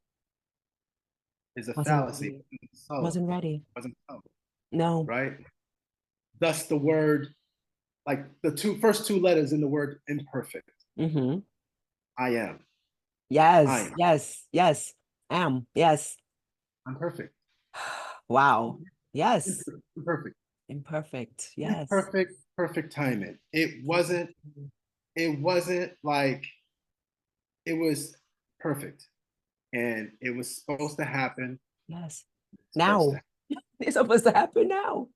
is a Wasn't fallacy. ready. So, Wasn't ready. wasn't so, No. right? Thus the word, like the first two letters in the word imperfect. Mm-hmm. I am. I Yes. am. Yes. Yes. Am. Yes. I'm perfect. Wow. Yes. Imperfect. Imperfect. Yes. Imperfect. Perfect timing. It wasn't like it was perfect. And it was supposed to happen. Yes. Supposed to Now. It's supposed to happen now.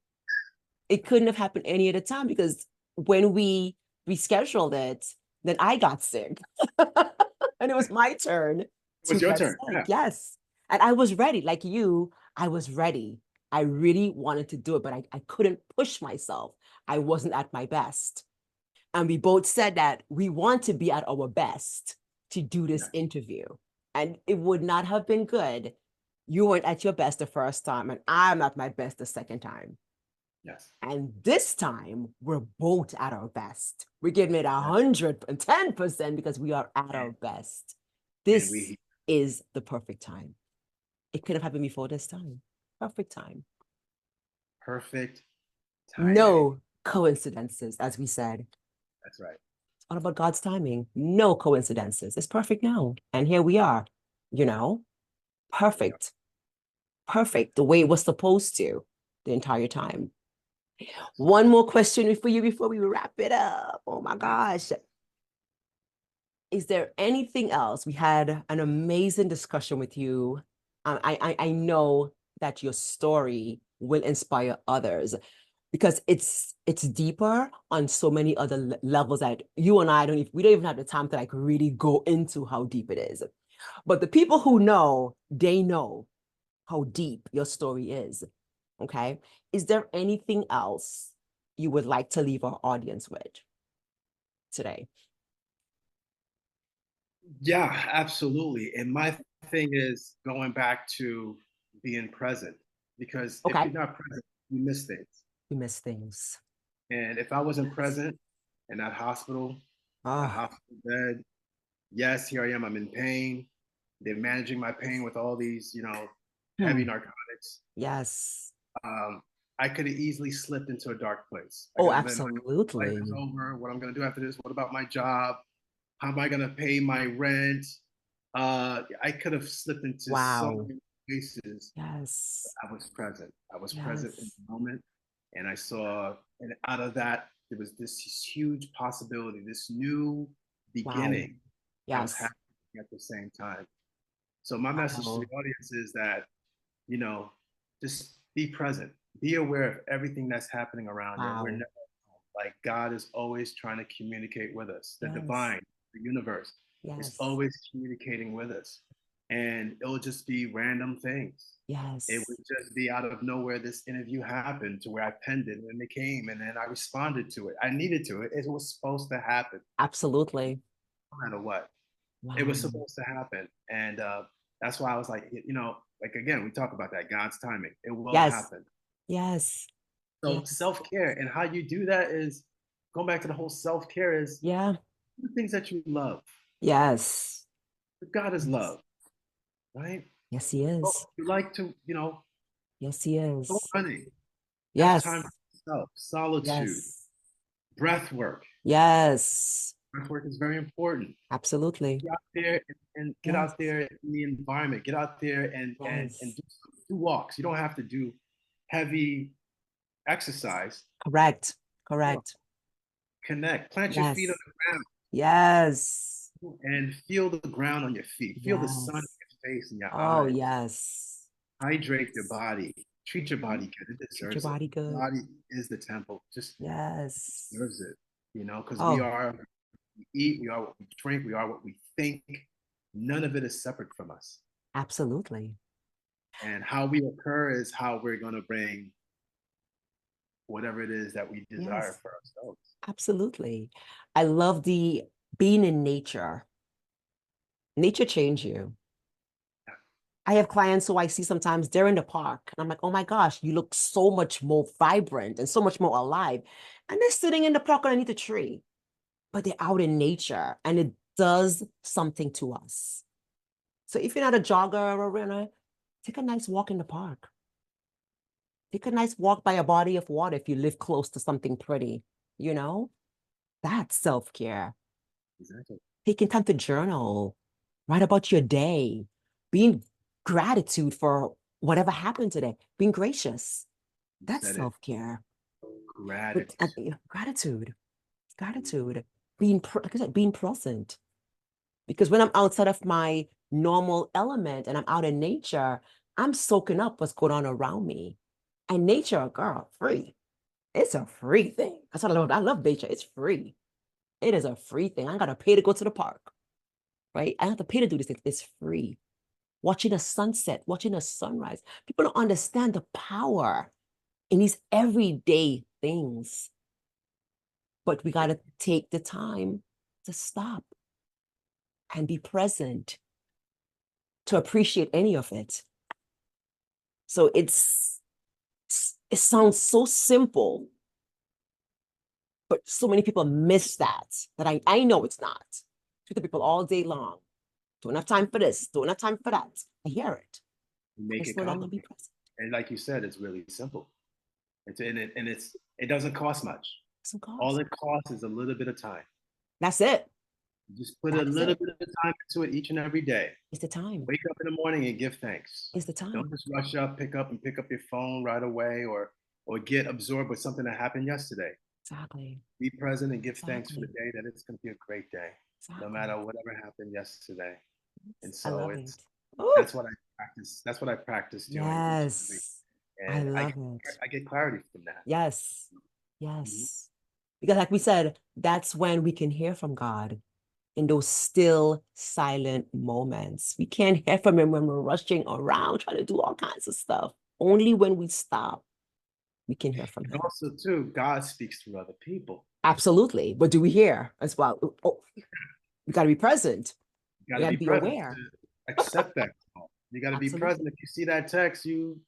It couldn't have happened any other time because when we rescheduled it, then I got sick. And it was my turn It to was your get turn. sick. Yeah. Yes. And I was ready. Like you, I was ready. I really wanted to do it, but I couldn't push myself. I wasn't at my best. And we both said that we want to be at our best to do this Yeah. interview. And it would not have been good. You weren't at your best the first time, and I'm at my best the second time. Yes. And this time, we're both at our best. We're giving it Yeah. 110% because we are at our And, best. and This we is the perfect time. It could have happened before this time. Perfect time. perfect timing. No coincidences, as we said. That's right. It's all about God's timing. No coincidences. It's perfect now. And here we are, you know, We are. perfect, perfect, the way it was supposed to the entire time. Yes. One more question for you before we wrap it up. Oh my gosh. Is there anything else? We had an amazing discussion with you. I know that your story will inspire others because it's deeper on so many other levels that you and I we don't even have the time to like really go into how deep it is. But the people who know, they know how deep your story is. Okay. Is there anything else you would like to leave our audience with today? Yeah, absolutely. And my thing is going back to being present, because if Okay. you're not present, you miss things. You miss things. And if I wasn't Yes. present in that Oh, hospital bed, yes, here I am. I'm in pain. They're managing my pain with all these, heavy hmm. narcotics. Yes. Um, I could have easily slipped into a dark place. I Oh, could have been like, life is absolutely. over. What I'm going to do after this? What about my job? How am I going to pay my rent? I could have slipped into so Wow. many places. Yes. I was present. I was present in Yes. the moment, and I saw, and out of that there was this huge possibility, this new Wow. beginning that was Yes. happening at the same time. So my message to the Wow. audience is that, you know, just be present, be aware of everything that's happening around you. We're Wow. never like God is always trying to communicate with us. The Yes. divine, the universe is Yes. always communicating with us. And it'll just be random things. It Yes. would just be out of nowhere. This interview happened to where I penned it and it came and then I responded to it. I needed to. It was supposed to happen Absolutely. no matter what. It was Wow. supposed to happen. And that's why I was like, like again, we talk about that God's timing. It will Yes. happen. Yes. So Yes. self-care and how you do that is going back to the whole self-care is Yeah. the things that you love. Yes. God is Yes. love, right? Yes, he So is. you like to, Yes, he go is. running. That's time Yes. for yourself. Solitude, Yes. breath work. Yes. Breath work is very important. Absolutely. Get out there and get Yes. out there in the environment. Get out there and Yes. do walks. You don't have to do heavy exercise. Correct. Walk, Correct. connect. Plant your feet on Yes. the ground Yes. and feel the ground on your feet. Feel the sun in Yes. your face and your Oh, eyes. yes. Hydrate your body. Treat your Mhm. body good. It Treat your deserves it. body The good. body is the temple. Just Yes. deserves it. Because we Oh, are we eat, we are what we drink, we are what we think. None of it is separate from us. absolutely. And how we occur is how we're going to bring whatever it is that we desire Yes, for ourselves. absolutely. I love the being in nature. Nature change you. I have clients who I see sometimes they're in the park and I'm like, oh my gosh, you look so much more vibrant and so much more alive. And they're sitting in the park underneath a tree, but they're out in nature and it does something to us. So if you're not a jogger or a runner, take a nice walk in the park. Take a nice walk by a body of water if you live close to something pretty, you know? That's self-care. Exactly. Taking time to journal, write about your day, being gratitude for whatever happened today, being gracious. You That's said it. self-care. But Gratitude. gratitude, gratitude, being, like I said, being present. Because when I'm outside of my normal element and I'm out in nature, I'm soaking up what's going on around me. And nature, girl, free. It's a free thing. That's what I love. I love nature. It's free. It is a free thing. I ain't got to pay to go to the park, right? I don't have to pay to do this thing. It's free. Watching a sunset, watching a sunrise. People don't understand the power in these everyday things. But we got to take the time to stop and be present to appreciate any of it. So it sounds so simple, but so many people miss that I know it's not. Speak to people all day long. Don't have time for this, don't have time for that. I hear it. You I make it slow down and be complicated. present. And like you said, it's really simple. It doesn't cost much. Some All cause. it costs is a little bit of time. That's it. Just put a That is little it. bit of time into it each and every day. It's the time. Wake up in the morning and give thanks. It's the Don't time. just rush up, pick up your phone right away or get absorbed with something that happened yesterday. Exactly. Be present and give thanks for the Exactly. day that it's going to be a great day, no Exactly. matter whatever happened yesterday. And I so love it. Oh, that's what I practice. That's what I practice doing each and every yes. I and love it. I get clarity from that. Yes. Mhm. Yes. Because like we said, that's when we can hear from God in those still silent moments. We can't hear from him when we're rushing around trying to do all kinds of stuff. Only when we stop, we can hear from And him. also, too, God speaks through other people. Absolutely. But do we hear as well? Oh, we got to be present. You got We to got to be be present aware. to accept that call. You got to be present. Absolutely. If you see that text, you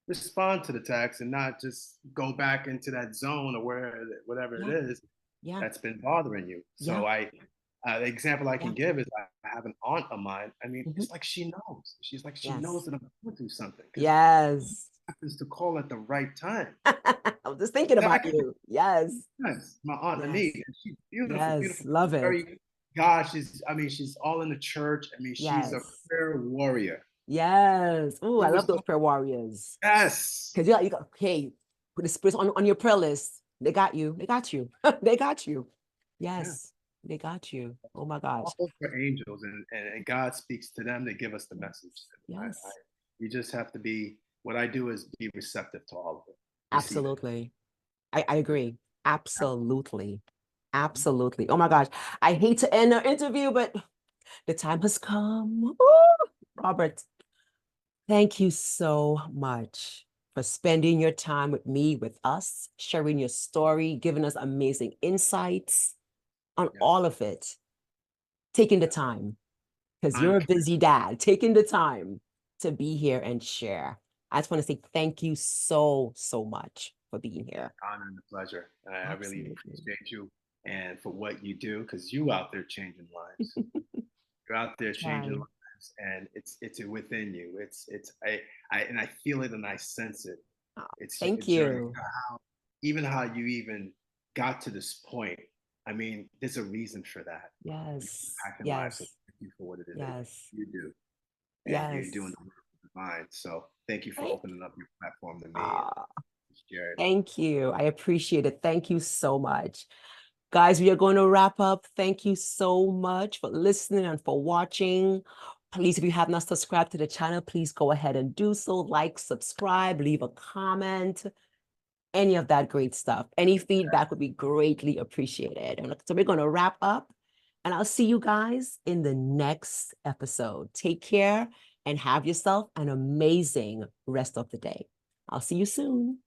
respond to the text and not just go back into that zone or whatever it Yeah. is Yeah. that's been bothering you. Yeah. So the example I Yeah. can give is I have an aunt of mine. I mean, Mhm. it's like she knows. She's like she knows Yes. that I'm going through something because Yes. happens to call at the right time. I was just thinking about Exactly. you. Yes. Yes, my aunt Yes. Anita. She's beautiful, Yes. beautiful. Love it. Very God. She's all in the church. I mean, she's a Yes. prayer warrior. Yes. Oh, She I love was those prayer warriors. yes. Because you got, hey, put the spirits on your prayer list. They got you. They got you. They got you. Yeah. Yes, they got you. Oh my gosh. All hope for angels, and God speaks to them. They give us the message. Yes. I, Yes. you just have to be. What I do is be receptive to all of it, receive it. Absolutely. I agree. Absolutely. Mhm. Absolutely. Oh my gosh. I hate to end our interview, but the time has come. Ooh, Robert, thank you so much for spending your time with me, with us, sharing your story, giving us amazing insights on all Yes, of it, taking the yes. time, because I'm you're a busy dad, taking the time to be here and share. I just want to say thank you so, so much for being here. honored and a pleasure. I really Absolutely. appreciate you and for what you do because you out there changing lives. You're out there changing Try. lives, and it's within you. I and I feel it and I sense it. Oh, It's a thank journey. you. Even how you even got to this point. I mean, there's a reason for that. You Yes. impacting lives. So Yes. thank you for what it is that Yes. you do, and you're doing Yes. the work of the mind. So thank you for Thank, opening up your platform to me and ah, share it. thank you. I appreciate it. Thank you so much. Guys, we are going to wrap up. Thank you so much for listening and for watching. Please, if you have not subscribed to the channel, please go ahead and do so. Like, subscribe, leave a comment, any of that great stuff. Any feedback would be greatly appreciated. And so we're going to wrap up, and I'll see you guys in the next episode. Take care and have yourself an amazing rest of the day. I'll see you soon.